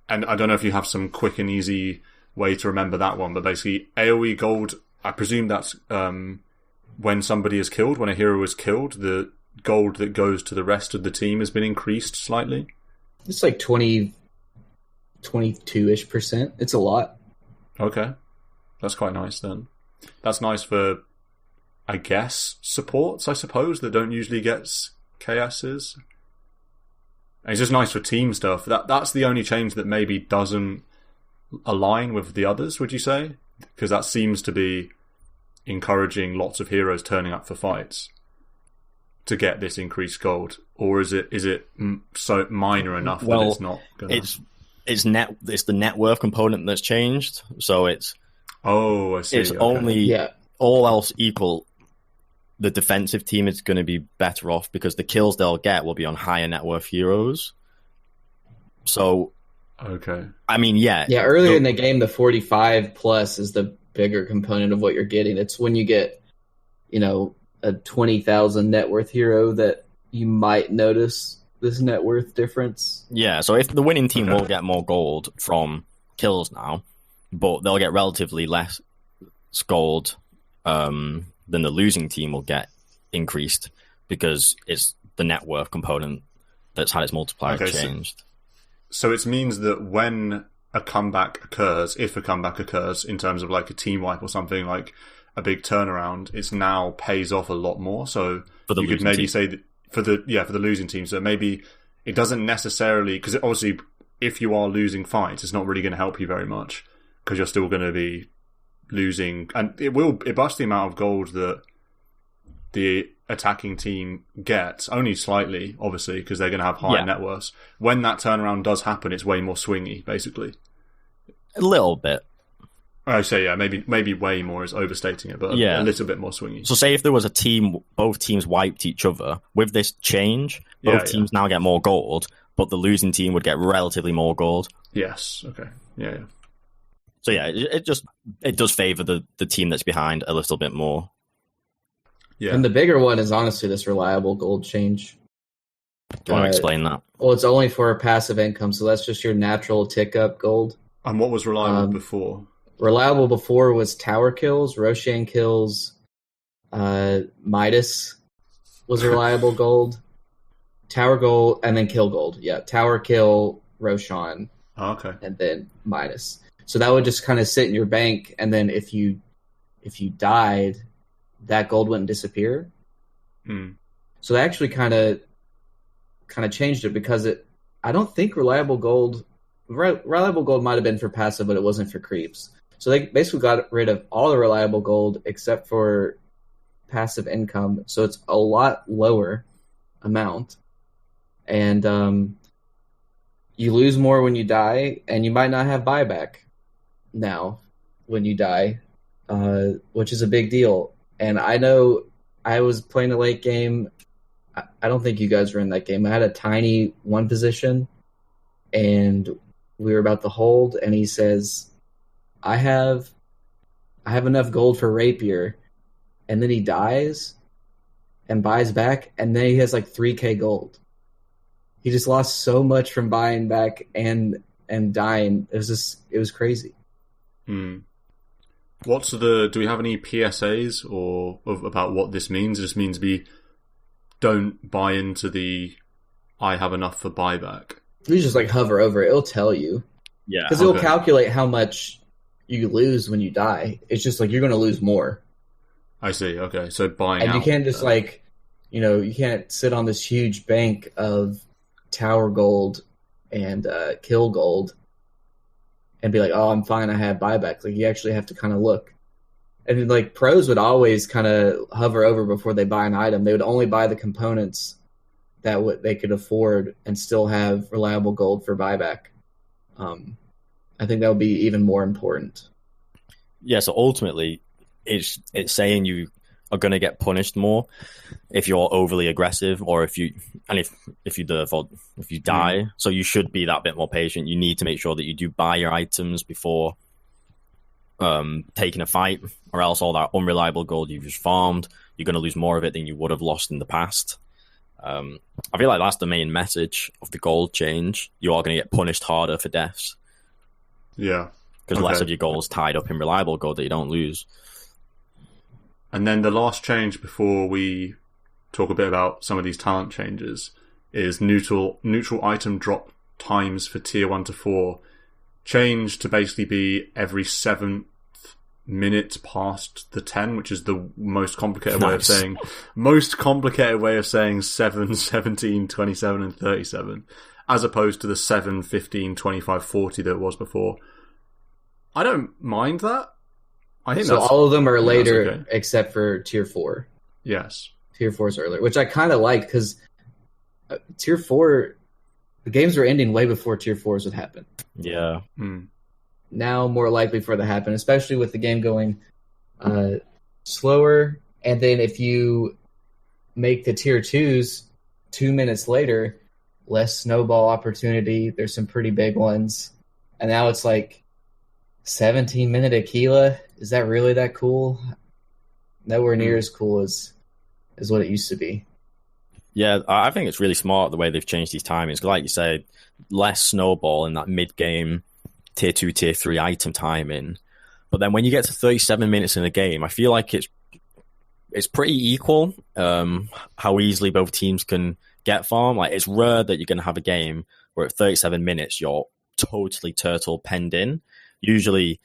and I don't know if you have some quick and easy way to remember that one, but basically AoE gold, I presume that's when somebody is killed, when a hero is killed, the gold that goes to the rest of the team has been increased slightly. It's like 22-ish%. It's a lot. Okay. That's quite nice then. That's nice for, I guess, supports, I suppose, that don't usually get KSs. And it's just nice for team stuff. That's the only change that maybe doesn't align with the others, would you say? Because that seems to be encouraging lots of heroes turning up for fights to get this increased gold. Or is it so minor enough that it's not gonna... It's the net worth component that's changed. So it's I see. It's only all else equal, the defensive team is going to be better off because the kills they'll get will be on higher net worth heroes. So, okay. I mean, yeah. Yeah, earlier in the game, the 45 plus is the bigger component of what you're getting. It's when you get, a 20,000 net worth hero that you might notice this net worth difference. Yeah, so if the winning team will get more gold from kills now, but they'll get relatively less gold than the losing team will get increased because it's the net worth component that's had its multiplier changed. So it means that when a comeback occurs, if a comeback occurs in terms of like a team wipe or something, like a big turnaround, it's now pays off a lot more. So you could maybe say that for the losing team. So maybe it doesn't necessarily, because obviously if you are losing fights, it's not really going to help you very much because you're still going to be losing, and it busts the amount of gold that the attacking team gets, only slightly, obviously, because they're going to have higher net worths. When that turnaround does happen, it's way more swingy, basically. A little bit. I say, yeah, maybe way more is overstating it, but a little bit more swingy. So say if there was a team, both teams wiped each other, with this change, both teams now get more gold, but the losing team would get relatively more gold. Yes, okay. Yeah. So yeah, it does favour the team that's behind a little bit more. Yeah. And the bigger one is honestly this reliable gold change. Do you want to explain that? Well, it's only for passive income, so that's just your natural tick up gold. And what was reliable before? Reliable before was tower kills, Roshan kills, Midas was reliable gold, tower gold, and then kill gold. Yeah, tower kill, Roshan, okay, and then Midas. So that would just kind of sit in your bank, and then if you died, that gold wouldn't disappear. So they actually kind of changed it because I don't think reliable gold might have been for passive, but it wasn't for creeps. So they basically got rid of all the reliable gold except for passive income. So it's a lot lower amount, and you lose more when you die, and you might not have buyback now when you die, which is a big deal. And I know I was playing a late game. I don't think you guys were in that game. I had a tiny one position, and we were about to hold, and he says, I have enough gold for rapier. And then he dies and buys back, and then he has like 3k gold. He just lost so much from buying back and dying. It was crazy. Do we have any PSAs about what this means? It just means we don't buy into the I have enough for buyback. You just like hover over it. It'll tell you. Yeah. Because it'll calculate how much you lose when you die. It's just like you're going to lose more. I see. Okay. So buying and out. You can't just you can't sit on this huge bank of tower gold and kill gold and be like, oh, I'm fine, I have buyback. Like, you actually have to kind of look. And like pros would always kind of hover over before they buy an item. They would only buy the components that they could afford and still have reliable gold for buyback. I think that would be even more important. Yeah, so ultimately, it's saying you are going to get punished more if you're overly aggressive, or if you die. So you should be that bit more patient. You need to make sure that you do buy your items before taking a fight, or else all that unreliable gold you've just farmed, you're going to lose more of it than you would have lost in the past. I feel like that's the main message of the gold change. You are going to get punished harder for deaths. Yeah. Because less of your gold is tied up in reliable gold that you don't lose. And then the last change before we talk a bit about some of these talent changes is neutral item drop times for tier 1 to 4 changed to basically be every 7th minute past the 10, which is the most complicated way of saying 7, 17, 27 and 37, as opposed to the 7, 15, 25, 40 that it was before. I don't mind that. I think so all of them are later, okay, except for tier 4. Yes. Tier 4 is earlier, which I kind of like, because tier 4, the games were ending way before tier 4s would happen. Yeah. Now more likely for it to happen, especially with the game going slower, and then if you make the tier 2s 2 minutes later, less snowball opportunity. There's some pretty big ones. And now it's like 17-minute Aquila. Is that really that cool? Nowhere near as cool as what it used to be. Yeah, I think it's really smart the way they've changed these timings. 'Cause like you said, less snowball in that mid-game tier 2, tier 3 item timing. But then when you get to 37 minutes in a game, I feel like it's pretty equal how easily both teams can get farm. Like, it's rare that you're going to have a game where at 37 minutes you're totally turtle penned in. Usually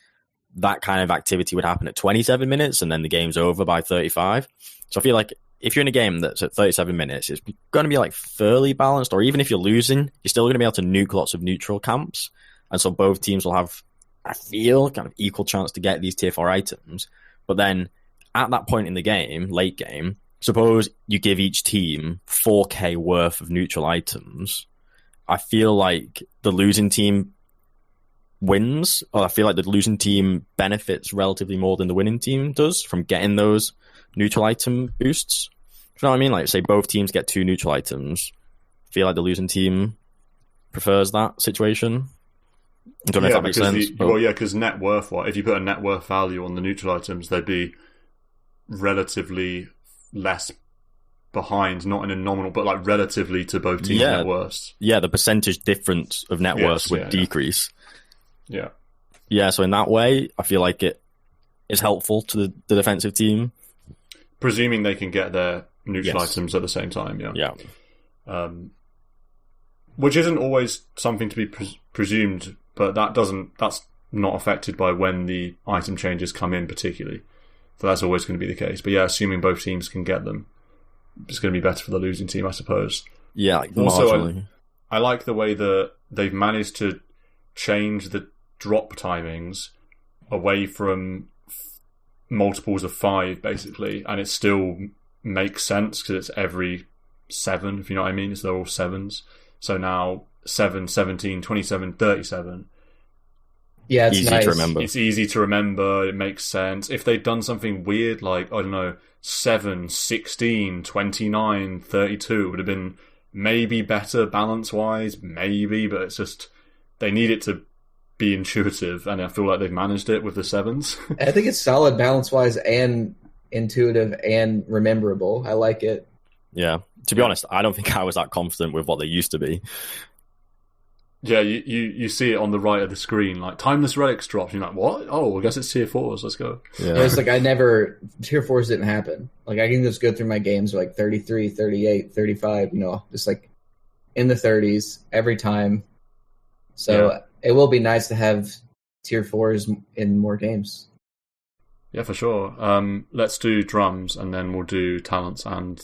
that kind of activity would happen at 27 minutes and then the game's over by 35. So I feel like if you're in a game that's at 37 minutes, it's going to be like fairly balanced, or even if you're losing, you're still going to be able to nuke lots of neutral camps. And so both teams will have, I feel, kind of equal chance to get these tier 4 items. But then at that point in the game, late game, suppose you give each team 4k worth of neutral items. I feel like the losing team wins, or I feel like the losing team benefits relatively more than the winning team does from getting those neutral item boosts. You know what I mean? Like, say both teams get 2 neutral items. I feel like the losing team prefers that situation. I don't know if that makes sense. Because net worth, if you put a net worth value on the neutral items, they'd be relatively less behind, not in a nominal, but like relatively to both teams' net worths. Yeah, the percentage difference of net worth would decrease. Yeah. Yeah, so in that way, I feel like it is helpful to the defensive team. Presuming they can get their neutral items at the same time, Yeah. Which isn't always something to be presumed, but that's not affected by when the item changes come in particularly. So that's always going to be the case. But yeah, assuming both teams can get them, it's going to be better for the losing team, I suppose. Yeah, like marginally. I like the way that they've managed to change the drop timings away from multiples of 5, basically, and it still makes sense because it's every 7, if you know what I mean. They're all 7s. So now 7, 17, 27, 37. Yeah, it's easy nice to remember. It's easy to remember. It makes sense. If they'd done something weird like, I don't know, 7, 16, 29, 32, it would have been maybe better balance-wise, maybe, but it's just, they need it to be intuitive, and I feel like they've managed it with the 7s. I think it's solid balance-wise and intuitive and rememberable. I like it. Yeah. To be honest, I don't think I was that confident with what they used to be. Yeah, you see it on the right of the screen, like, timeless relics drops. You're like, what? Oh, I guess it's tier 4s. Let's go. Yeah, it's like tier 4s didn't happen. Like, I can just go through my games like 33, 38, 35, just like in the 30s every time. So it will be nice to have tier 4s in more games. Yeah, for sure. Let's do drums, and then we'll do talents and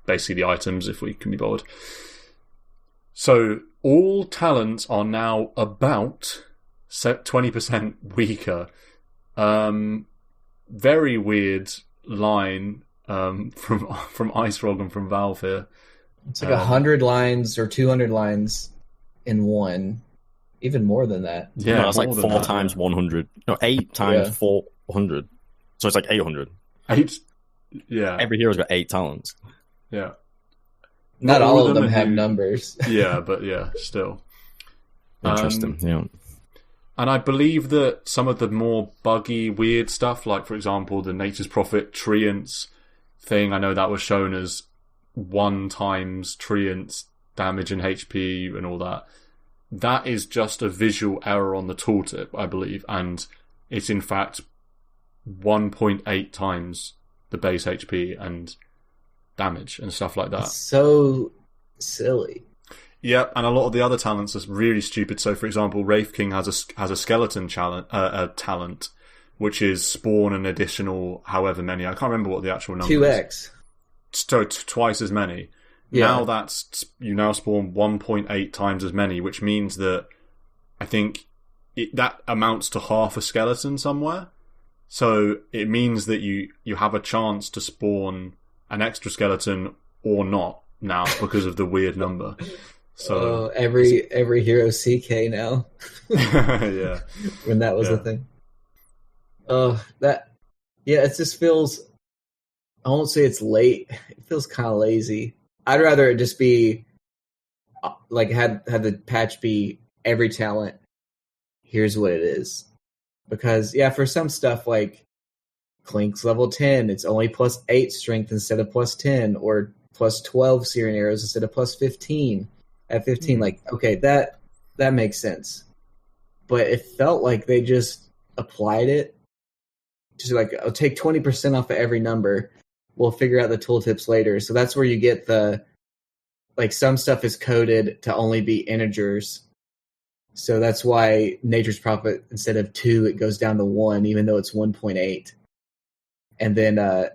basically the items if we can be bothered. So all talents are now about 20% weaker. Very weird line from Ice Frog and from Valve here. It's like 100 lines or 200 lines in one. Even more than that. Yeah, no, it's like 4 times 100. No, 8 times 400. So it's like 800. 8? Yeah. Every hero's got 8 talents. Yeah. Not all of them have numbers. Yeah, but yeah, still. Interesting, yeah. And I believe that some of the more buggy, weird stuff, like, for example, the Nature's Prophet Treants thing, I know that was shown as 1 times Treants damage and HP and all that. That is just a visual error on the tooltip, I believe, and it's in fact 1.8 times the base HP and damage and stuff like that. It's so silly. Yeah, and a lot of the other talents are really stupid. So, for example, Wraith King has a skeleton talent, which is spawn an additional however many. I can't remember what the actual number 2x. is. So twice as many. Yeah. Now you now spawn 1.8 times as many, which means that I think that amounts to half a skeleton somewhere. So it means that you have a chance to spawn an extra skeleton or not now because of the weird number. So every hero CK now. Yeah. When that was the thing. Yeah, it just feels. I won't say it's late. It feels kind of lazy. I'd rather it just be like had the patch be every talent. Here's what it is, because for some stuff like Clink's level 10, it's only +8 strength instead of +10, or +12 searing arrows instead of +15. At 15, like okay, that makes sense. But it felt like they just applied it. Just like, I'll take 20% off of every number. We'll figure out the tooltips later. So that's where you get the, like, some stuff is coded to only be integers. So that's why Nature's Prophet, instead of 2, it goes down to 1, even though it's 1.8. And then,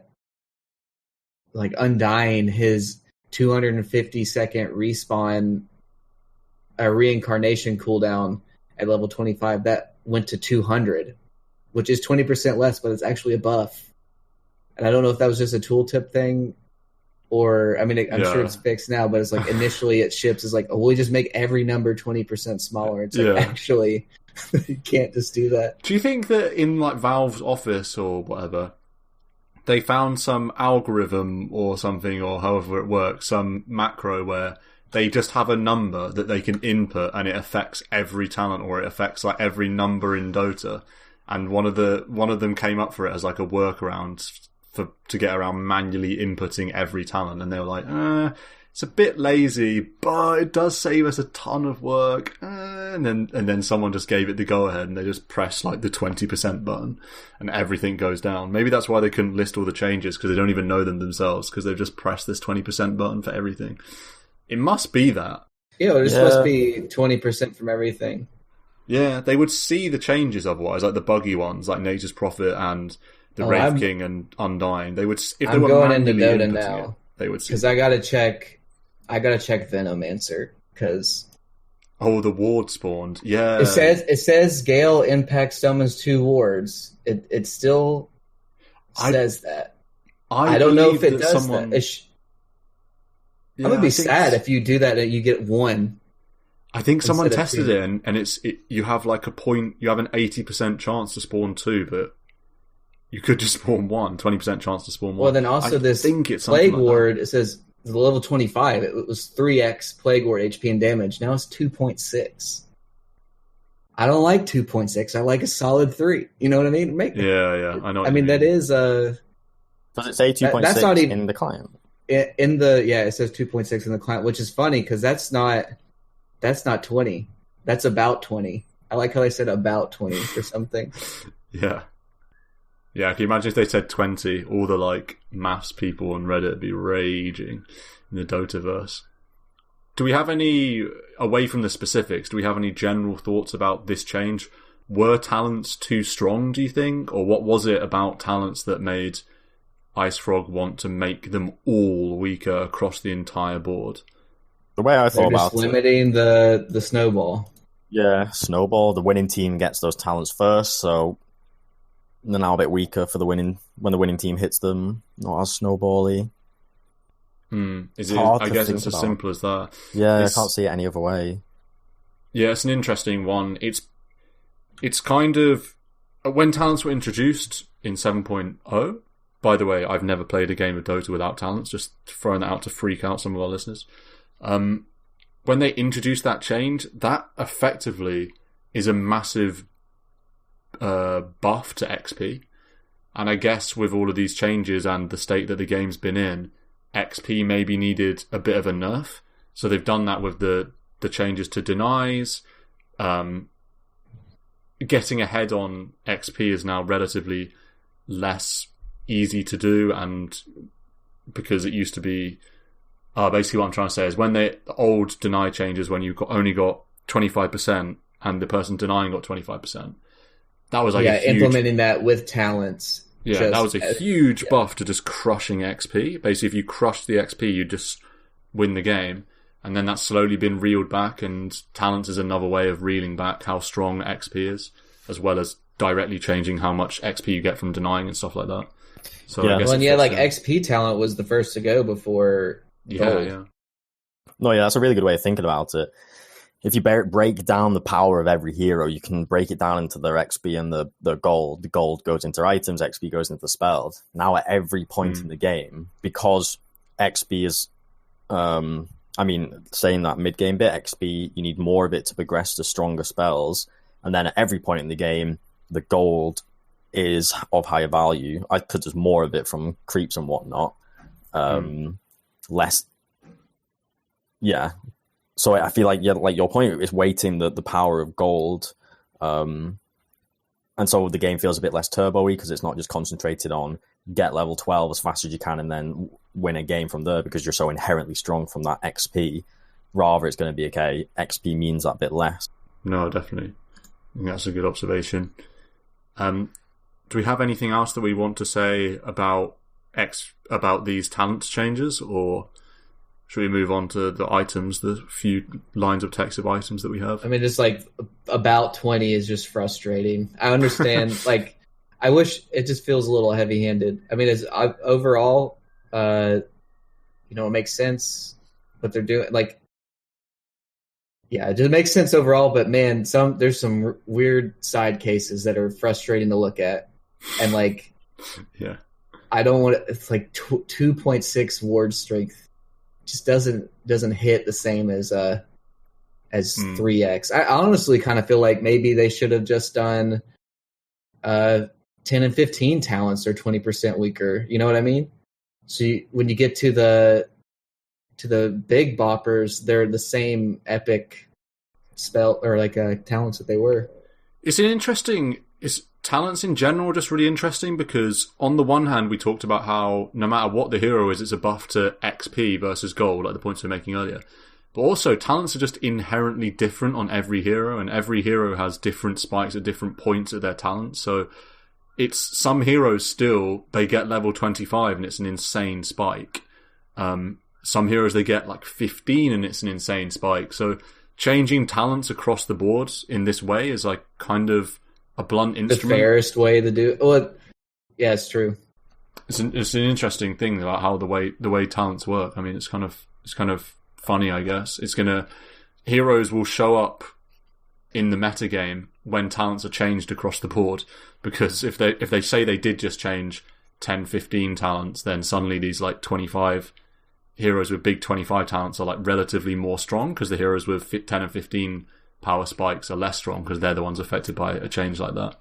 like, Undying, his 250-second respawn, reincarnation cooldown at level 25, that went to 200, which is 20% less, but it's actually a buff. And I don't know if that was just a tooltip thing, or, I mean, I'm sure it's fixed now, but it's like initially it ships is like, oh, we just make every number 20% smaller. It's like, actually, you can't just do that. Do you think that in like Valve's office or whatever, they found some algorithm or something, or however it works, some macro where they just have a number that they can input and it affects every talent, or it affects like every number in Dota? And one of them came up for it as like a workaround to get around manually inputting every talent, and they were like, it's a bit lazy, but it does save us a ton of work. And then someone just gave it the go ahead, and they just pressed like the 20% button, and everything goes down. Maybe that's why they couldn't list all the changes, because they don't even know them themselves, because they've just pressed this 20% button for everything. It must be that. Yeah, it's supposed to be 20% from everything. Yeah, they would see the changes otherwise, like the buggy ones, like Nature's Prophet and the Wraith King and Undying. They would, if they were going into Dota now, they would see. Because I gotta check Venomancer, because the ward spawned. Yeah, it says Gale impacts summons 2 wards. It still says that. I don't know if it does that. I'm gonna be sad if you do that and you get 1. I think someone tested it, and you have like you have an 80% chance to spawn 2, but you could just spawn 1, 20% chance to spawn 1. Well, then also it's Plague Ward, it says the level 25, it was 3x Plague Ward HP and damage. Now it's 2.6. I don't like 2.6. I like a solid 3. You know what I mean? Yeah, I know. I mean, that is Does it say 2.6 that's not even, in the client? It says 2.6 in the client, which is funny because that's not 20. That's about 20. I like how they said about 20 or something. Yeah. Yeah, can you imagine if they said 20? All the like maths people on Reddit would be raging in the Dotaverse. Do we have any, away from the specifics, do we have any general thoughts about this change? Were talents too strong, do you think? Or what was it about talents that made Ice Frog want to make them all weaker across the entire board? The way I thought about limiting the snowball. Yeah, snowball. The winning team gets those talents first, so they're now a bit weaker for when the winning team hits them. Not as snowball-y. Is it? I guess it's as simple as that. Yeah, I can't see it any other way. Yeah, it's an interesting one. It's kind of when talents were introduced in 7.0. By the way, I've never played a game of Dota without talents. Just throwing that out to freak out some of our listeners. When they introduced that change, that effectively is a massive buff to XP. And I guess with all of these changes and the state that the game's been in, XP maybe needed a bit of a nerf. So they've done that with the changes to denies. Getting ahead on XP is now relatively less easy to do, and because it used to be basically what I'm trying to say is when the old deny changes, when you only got 25% and the person denying got 25%, that was like implementing that with talents. Yeah, that was a huge buff to just crushing XP. Basically, if you crush the XP, you just win the game. And then that's slowly been reeled back, and talents is another way of reeling back how strong XP is, as well as directly changing how much XP you get from denying and stuff like that. So I guess XP talent was the first to go before Gold. No, yeah, that's a really good way of thinking about it. if you break down the power of every hero, you can break it down into their XP and the gold. The gold goes into items, XP goes into spells. Now at every point in the game, because XP is, saying that mid-game bit, XP, you need more of it to progress to stronger spells. And then at every point in the game, the gold is of higher value. Because there's more of it from creeps and whatnot. Less... Yeah. So I feel like your point is weighting the power of gold. And so the game feels a bit less turbo-y because it's not just concentrated on get level 12 as fast as you can and then win a game from there because you're so inherently strong from that XP. Rather, it's going to be, okay, XP means that bit less. No, definitely. I think that's a good observation. Do we have anything else that we want to say about these talents changes, or should we move on to the items, the few lines of text of items that we have? I mean, just like about 20 is just frustrating. I understand. Like, I wish it just feels a little heavy-handed. I mean, overall, it makes sense what they're doing. Like, yeah, it just makes sense overall. But man, there's some weird side cases that are frustrating to look at, and like, yeah, I don't want to. It's like 2.6 ward strength. Just doesn't hit the same as 3x. I honestly kind of feel like maybe they should have just done 10 and 15 talents are 20% weaker. You know what I mean? So when you get to the big boppers, they're the same epic spell or like talents that they were. Is talents in general just really interesting because on the one hand we talked about how no matter what the hero is, it's a buff to XP versus gold, like the points we were making earlier. But also talents are just inherently different on every hero, and every hero has different spikes at different points of their talents. So it's some heroes still, they get level 25 and it's an insane spike. Some heroes they get like 15 and it's an insane spike. So changing talents across the board in this way is like kind of a blunt instrument. The fairest way to do it. Well, yeah, it's true. It's an interesting thing about how the way talents work. I mean, it's kind of funny, I guess. Heroes will show up in the metagame when talents are changed across the board, because if they say they did just change 10, 15 talents, then suddenly these like 25 heroes with big 25 talents are like relatively more strong because the heroes with 10 and 15 power spikes are less strong because they're the ones affected by a change like that.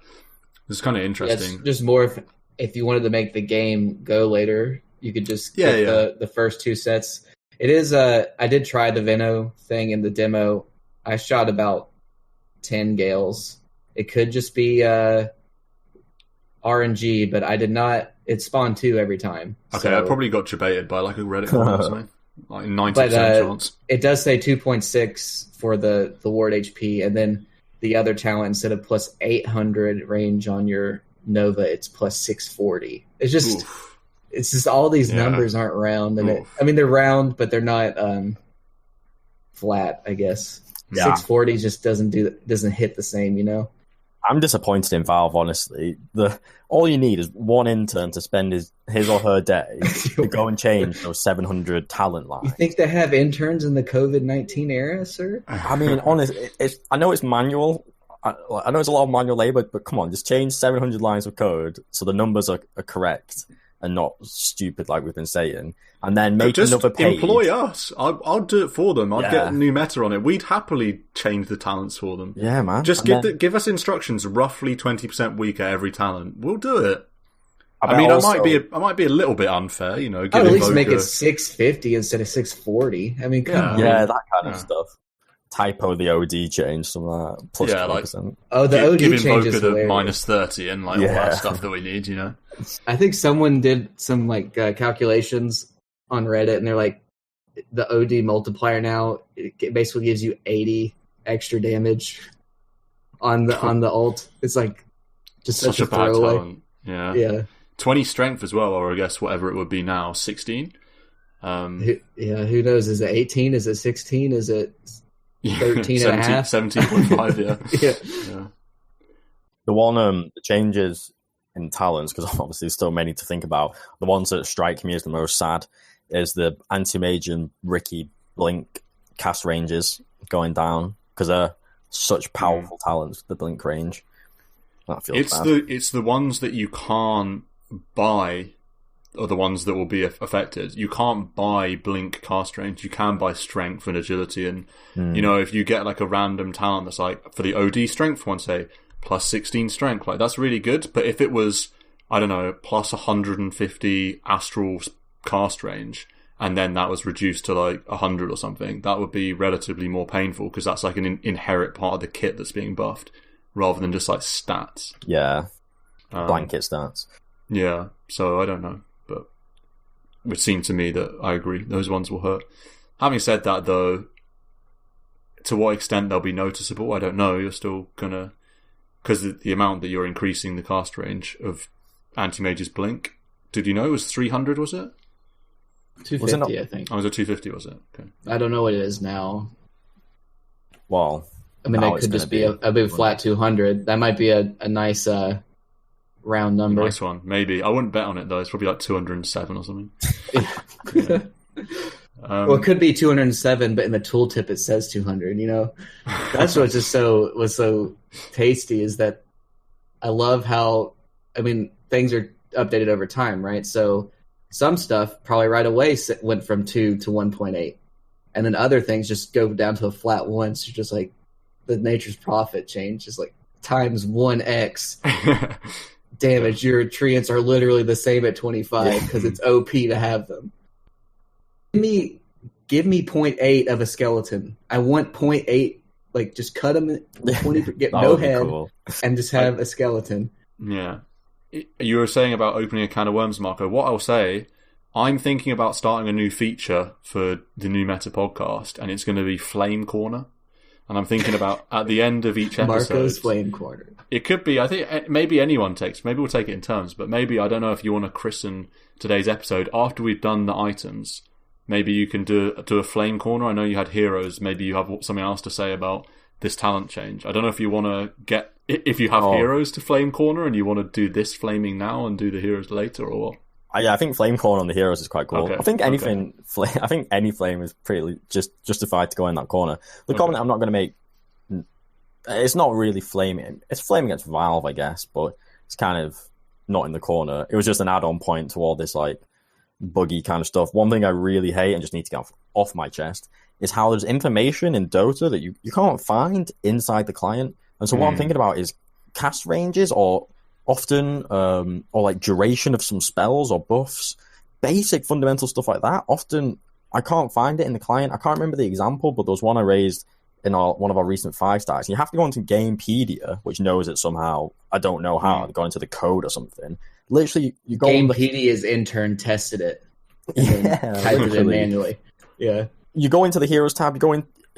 It's kind of interesting. Yeah, it's just more if you wanted to make the game go later, you could just get the first two sets. It is I did try the Veno thing in the demo. I shot about 10 gales. It could just be RNG, but I did not. It spawned 2 every time. Okay, so. I probably got debated by like a Reddit comment or something. Like 90% chance. It does say 2.6 for the ward HP, and then the other talent, instead of plus 800 range on your Nova, it's plus 640. It's just all these numbers aren't round, and they're round, but they're not flat. I guess 640 just doesn't hit the same. You know. I'm disappointed in Valve, honestly. All you need is one intern to spend his or her day to go and change those 700 talent lines. You think they have interns in the COVID-19 era, sir? I mean, honestly, I know it's manual. I know it's a lot of manual labor, but come on, just change 700 lines of code so the numbers are correct and not stupid like we've been saying. And then make another page. Employ us. I'll do it for them. I'd get a new meta on it. We'd happily change the talents for them. Yeah, man. Just give us instructions roughly 20% weaker every talent. We'll do it. I mean, also, I might be a little bit unfair, you know. I'd at least make it 650 instead of 640. I mean, come on. Yeah, that kind of stuff. Typo the OD change, something like that. Plus 4%. The OD give change is Invoker the minus 30 and like all that stuff that we need, you know. I think someone did some like calculations on Reddit, and they're like, the OD multiplier now it basically gives you 80 extra damage on the ult. It's like just such a bad throwaway. talent. Yeah. 20 strength as well, or I guess whatever it would be now, 16. Who knows? Is it 18? Is it 16? Is it 13 and a half? 17.5, yeah. The one, the changes in talents, because obviously there's still many to think about. The ones that strike me as the most sad is the anti-mage and Ricky Blink cast ranges going down. because they're such powerful talents with the blink range. That feels bad. It's the ones that you can't buy are the ones that will be affected. You can't buy blink cast range. You can buy strength and agility, and you know, if you get like a random talent that's like for the OD strength one, say plus 16 strength, like that's really good. But if it was, I don't know, plus 150 astral cast range, and then that was reduced to like 100 or something, that would be relatively more painful, because that's like an inherent part of the kit that's being buffed, rather than just like stats. Yeah, blanket stats. Yeah, so I don't know, but it would seem to me that I agree, those ones will hurt. Having said that, though, to what extent they'll be noticeable, I don't know. You're still gonna, because the amount that you're increasing the cast range of Anti-Mage's blink, did you know it was 300, was it? 250, I think. Oh, was it 250, was it? Okay. I don't know what it is now. Well, I mean, that could just be a big flat 200. That might be a nice round number. Nice one, maybe. I wouldn't bet on it, though. It's probably like 207 or something. Well, it could be 207, but in the tooltip it says 200, you know? That's what was so tasty, is that I love how, I mean, things are updated over time, right? So some stuff probably right away went from 2 to 1.8. And then other things just go down to a flat 1. So you're just like, the nature's prophet change is like times 1x damage. Your treants are literally the same at 25 because it's OP to have them. Give me 0.8 of a skeleton. I want 0.8, like just cut them 20, get no head, cool. And just have a skeleton. Yeah. You were saying about opening a can of worms, Marco. What I'll say, I'm thinking about starting a new feature for the New Meta podcast, and it's going to be Flame Corner. And I'm thinking about at the end of each episode, Marco's Flame Corner. It could be. I think maybe anyone takes. Maybe we'll take it in turns. But maybe, I don't know if you want to christen today's episode after we've done the items. Maybe you can do a flame corner. I know you had heroes. Maybe you have something else to say about this talent change. I don't know if you want to get, if you have heroes to flame corner and you want to do this flaming now and do the heroes later, or what? Yeah, I think flame corner on the heroes is quite cool. Okay. I think anything, I think any flame is pretty just justified to go in that corner. The comment I'm not going to make, it's not really flaming. It's flaming against Valve, I guess, but it's kind of not in the corner. It was just an add-on point to all this like buggy kind of stuff. One thing I really hate and just need to get off my chest is how there's information in Dota that you can't find inside the client. And so what I'm thinking about is cast ranges, or often or like duration of some spells or buffs, basic fundamental stuff like that. Often I can't find it in the client. I can't remember the example, but there was one I raised in one of our recent 5-stars. And you have to go into Gamepedia, which knows it somehow. I don't know how. Go into the code or something. Literally, you go. Gamepedia's intern tested it. Typed it in manually. Yeah. You go into the heroes tab. You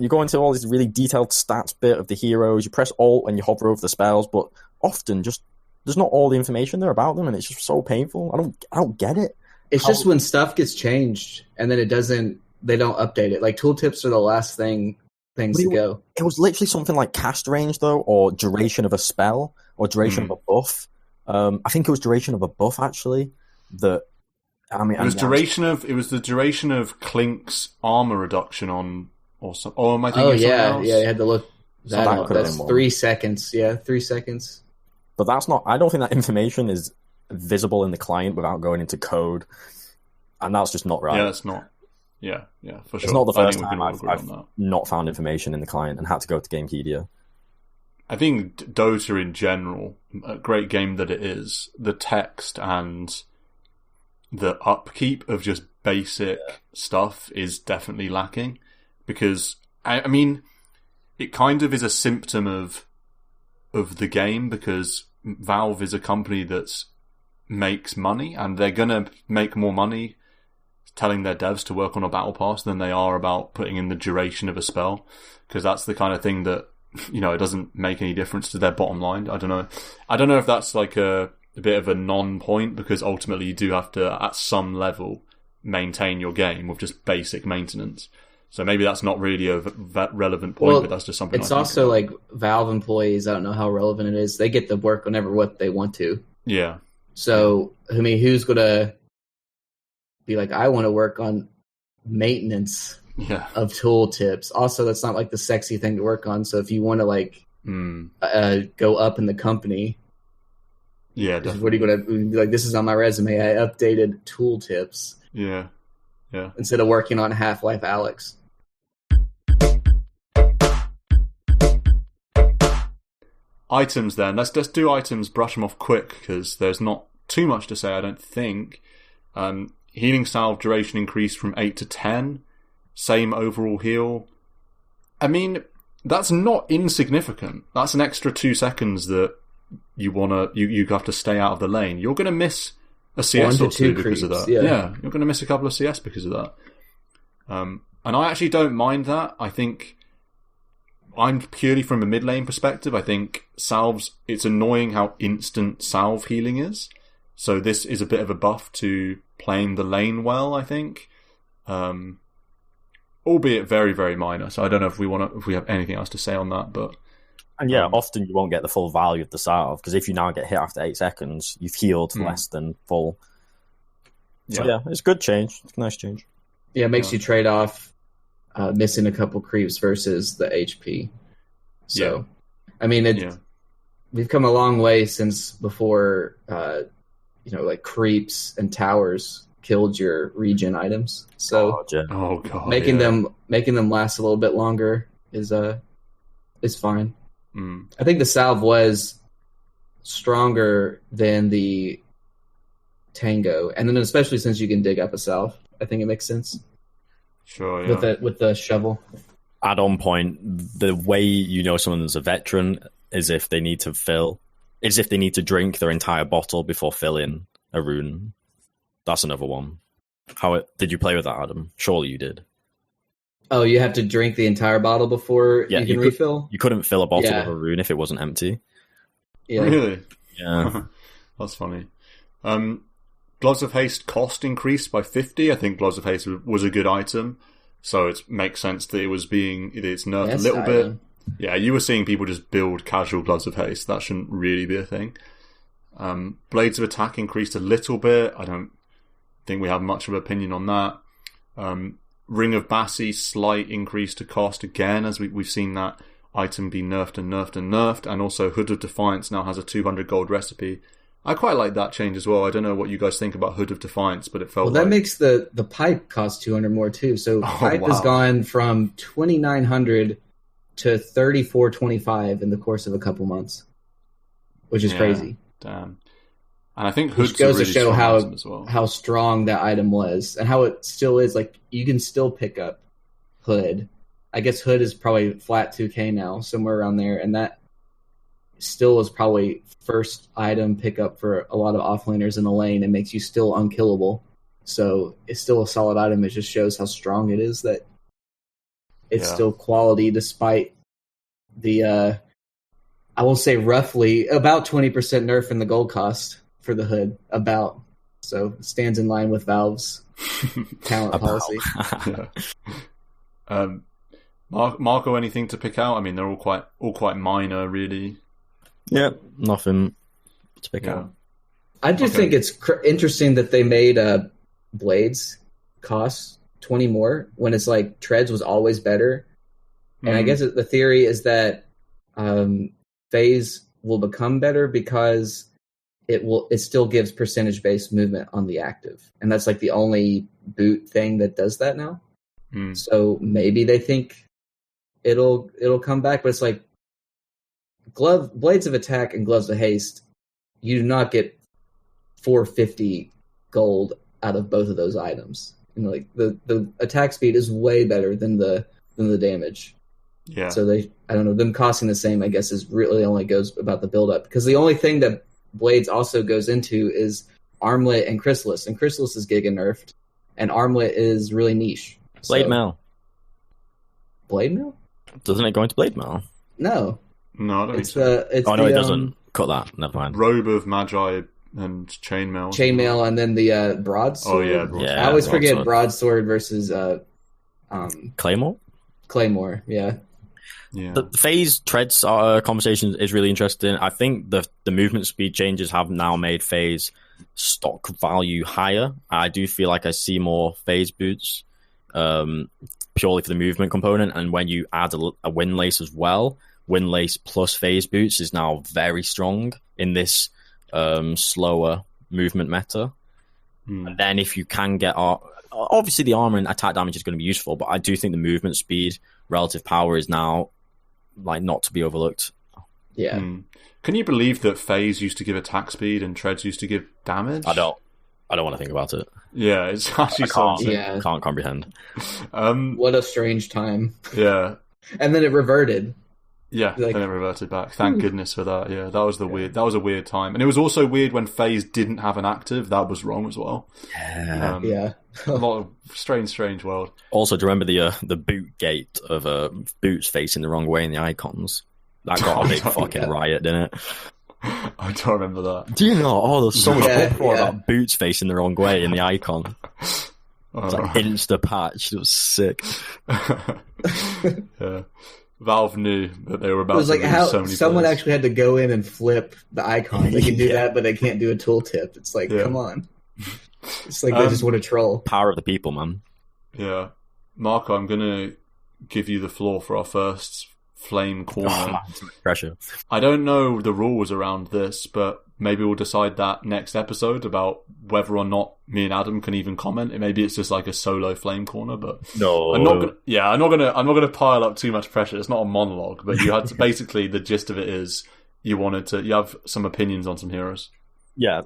go into all these really detailed stats bit of the heroes. You press Alt and you hover over the spells, but often just there's not all the information there about them, and it's just so painful. I don't get it. It's just when stuff gets changed and then they don't update it. Like tooltips are the last things to go. It was literally something like cast range though, or duration of a spell, or duration of a buff. I think it was duration of a buff actually. It was the duration of Clink's armor reduction on, or something. Oh, am I thinking of something else? Yeah, you had to look that up. That's 3 seconds. Yeah, 3 seconds. But that's not. I don't think that information is visible in the client without going into code, and that's just not right. Yeah, it's not. Yeah, for sure. It's not the first time I've not found information in the client and had to go to Gamepedia. I think Dota in general, a great game that it is, the text and the upkeep of just basic stuff is definitely lacking, because I mean, it kind of is a symptom of the game, because Valve is a company that makes money, and they're gonna make more money telling their devs to work on a battle pass than they are about putting in the duration of a spell, because that's the kind of thing that, you know, it doesn't make any difference to their bottom line. I don't know if that's like a bit of a non-point, because ultimately you do have to, at some level, maintain your game with just basic maintenance. So maybe that's not really a relevant point, but that's just something. It's also like Valve employees, I don't know how relevant it is. They get to work whenever what they want to. Yeah. So, I mean, who's going to be like, I want to work on maintenance Yeah. of tooltips. Also, that's not like the sexy thing to work on. So if you want to like go up in the company, yeah, what are definitely. you going to be like? This is on my resume. I updated tooltips Yeah, yeah. instead of working on Half-Life Alyx. Items then. Let's just do items, brush them off quick, because there's not too much to say, I don't think. Healing salve duration increased from 8 to 10. Same overall heal. I mean, that's not insignificant. That's an extra 2 seconds that you have to stay out of the lane. You're going to miss a CS or two because of that. Yeah, you're going to miss a couple of CS because of that. And I actually don't mind that. I think I'm purely from a mid lane perspective. I think salves, it's annoying how instant salve healing is. So this is a bit of a buff to playing the lane well, I think. Albeit very, very minor. So I don't know if we have anything else to say on that, but and often you won't get the full value of the salve, because if you now get hit after 8 seconds, you've healed for less than full. So yeah, it's a good change. It's a nice change. Yeah, it makes you trade off missing a couple creeps versus the HP. So, I mean, we've come a long way since before, like creeps and towers killed your regen items. So, making them last a little bit longer is fine. I think the salve was stronger than the Tango, and then especially since you can dig up a salve, I think it makes sense. Sure, yeah. With the shovel. Add-on point: the way you know someone's a veteran is if they need to drink their entire bottle before filling a rune. That's another one. Did you play with that, Adam? Surely you did. Oh, you have to drink the entire bottle before you can refill? You couldn't fill a bottle with a rune if it wasn't empty. Yeah. Really? Yeah. That's funny. Gloves of Haste cost increased by 50. I think Gloves of Haste was a good item, so it makes sense that it's nerfed a little bit. Yeah, you were seeing people just build casual Gloves of Haste. That shouldn't really be a thing. Blades of Attack increased a little bit. I don't think we have much of an opinion on that. Ring of Bassi, slight increase to cost again, as we've seen that item be nerfed and nerfed and nerfed. And also Hood of Defiance now has a 200 gold recipe. I quite like that change as well. I don't know what you guys think about Hood of Defiance, but it felt that makes the pipe cost 200 more too. So pipe has gone from 2,900 to 3,425 in the course of a couple months, which is crazy. Damn. And I think Hood's goes a really to show strong item as well. how strong that item was and how it still is. Like, you can still pick up Hood. I guess Hood is probably flat 2K now, somewhere around there, and that still is probably first item pickup for a lot of offlaners in the lane and makes you still unkillable. So it's still a solid item. It just shows how strong it is, that it's still quality despite the, I will say roughly about 20% nerf in the gold cost for the Hood, about. So it stands in line with Valve's talent policy. Marco, anything to pick out? I mean, they're all quite minor, really. Yeah, nothing to pick out. I just think it's interesting that they made Blades cost 20 more when it's like Treads was always better. And I guess the theory is that Phase will become better because it still gives percentage-based movement on the active. And that's like the only boot thing that does that now. So maybe they think it'll come back, but it's like Blades of Attack and Gloves of Haste, you do not get 450 gold out of both of those items. You know, like the attack speed is way better than the damage. Yeah. So I don't know, them costing the same, I guess, is really only goes about the build up, because the only thing that Blades also goes into is Armlet and Chrysalis, and Chrysalis is giga nerfed, and Armlet is really niche. Blade Mail. Blade Mail? Doesn't it go into Blade Mail? No. No, I don't think so. It doesn't. Cut that. Never mind. Robe of Magi and Chainmail. Chainmail, and then the Broadsword. Oh, yeah. Broadsword. I always forget Broadsword versus Claymore? Claymore, yeah. Yeah. The phase treads conversation is really interesting. I think the movement speed changes have now made phase stock value higher. I do feel like I see more phase boots purely for the movement component. And when you add a wind lace as well, wind lace plus phase boots is now very strong in this slower movement meta. And then if you can get obviously the armor and attack damage is going to be useful, but I do think the movement speed, relative power is now like not to be overlooked. Yeah. Can you believe that phase used to give attack speed and treads used to give damage? I don't want to think about it. Yeah, it's actually Can't comprehend. What a strange time. Yeah. And then it reverted. Yeah, Like, then it reverted back. Thank goodness for that. Yeah, that was that was a weird time. And it was also weird when phase didn't have an active. That was wrong as well. Yeah. A lot of strange world. Also, do you remember the boot gate of boots facing the wrong way in the icons? That got a big fucking riot, didn't it? I don't remember that. Do you know? Oh, there's so much uproar yeah. about boots facing the wrong way in the icon. It's like insta patch. It was sick. Yeah. Valve knew that they were about It was to like lose how so many someone players. actually had to go in and flip the icon. They can do Yeah. that, but they can't do a tooltip. It's like, Yeah. come on. It's like they just want to troll. Power of the people, man. Yeah. Marco, I'm going to give you the floor for our first flame corner. Pressure. I don't know the rules around this, but maybe we'll decide that next episode about whether or not me and Adam can even comment. Maybe it's just like a solo flame corner, but No. I'm not gonna pile up too much pressure. It's not a monologue, but you had to, basically the gist of it is you have some opinions on some heroes. Yeah.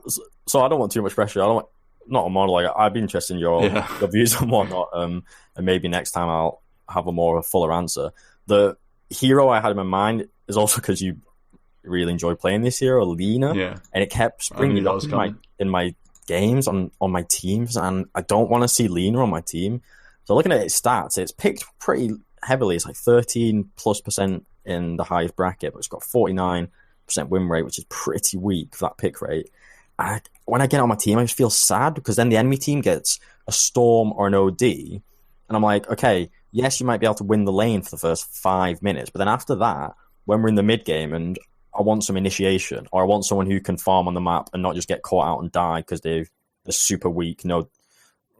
So I don't want too much pressure. Not a monologue. I'd be interested in your views and whatnot. And maybe next time I'll have a more fuller answer. The hero I had in my mind is also because you really enjoy playing this hero, Lena, and it kept springing up in my games on my teams, and I don't want to see Lena on my team. So looking at its stats, it's picked pretty heavily. It's like 13+% in the highest bracket, but it's got 49% win rate, which is pretty weak for that pick rate. When I get it on my team, I just feel sad because then the enemy team gets a Storm or an OD, and I'm like, okay, yes, you might be able to win the lane for the first 5 minutes, but then after that, when we're in the mid game and I want some initiation, or I want someone who can farm on the map and not just get caught out and die because they're super weak,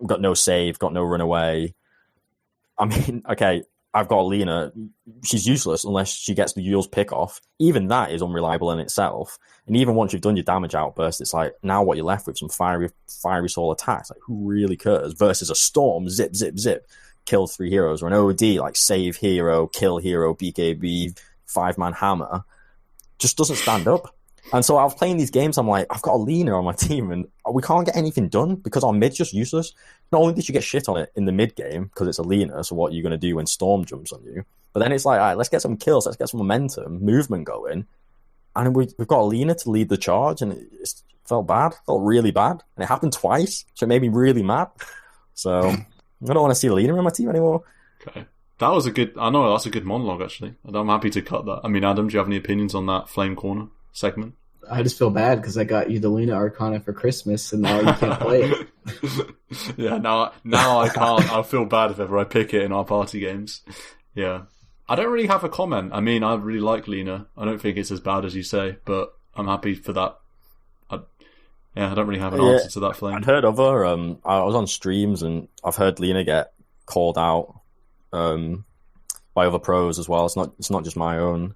got no save, got no runaway. I mean, okay, I've got Lena. She's useless unless she gets the Yule's pick off. Even that is unreliable in itself. And even once you've done your damage outburst, it's like, now what you're left with, some fiery soul attacks. Like, who really cares? Versus a Storm, zip, zip, zip, kill 3 heroes, or an OD, like save hero, kill hero, BKB, 5-man hammer. Just doesn't stand up. And so I was playing these games, I'm like, I've got a Lena on my team and we can't get anything done because our mid's just useless. Not only did you get shit on it in the mid game because it's a Lena, so what are you going to do when Storm jumps on you? But then it's like, all right, let's get some kills, let's get some momentum, movement going. And we've got a Lena to lead the charge, and it felt really bad. And it happened twice, so it made me really mad. So I don't want to see Lena on my team anymore. Okay. That's a good monologue, actually. I'm happy to cut that. I mean, Adam, do you have any opinions on that Flame Corner segment? I just feel bad because I got you the Lena Arcana for Christmas, and now you can't play it. Yeah, now I can't. I'll feel bad if ever I pick it in our party games. Yeah. I don't really have a comment. I mean, I really like Lena. I don't think it's as bad as you say, but I'm happy for that. I don't really have an answer to that Flame. I'd heard of her. I was on streams, and I've heard Lena get called out by other pros as well. It's not just my own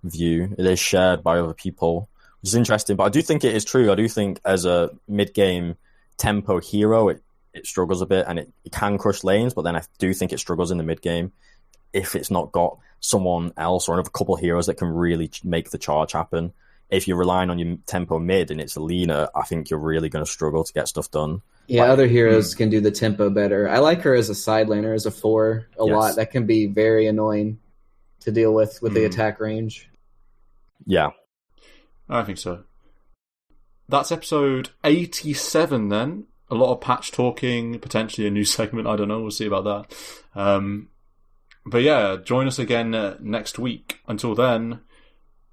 view. It is shared by other people, which is interesting. But I do think it is true. I do think as a mid-game tempo hero, it struggles a bit, and it can crush lanes, but then I do think it struggles in the mid-game if it's not got someone else or another couple of heroes that can really make the charge happen. If you're relying on your tempo mid and it's a Lena, I think you're really going to struggle to get stuff done. Yeah, other heroes can do the tempo better. I like her as a side laner, as a 4 a lot. That can be very annoying to deal with the attack range. Yeah. I think so. That's episode 87 then. A lot of patch talking, potentially a new segment, I don't know, we'll see about that. But yeah, join us again next week. Until then,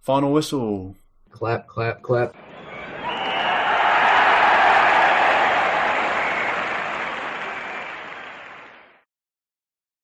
final whistle. Clap, clap, clap.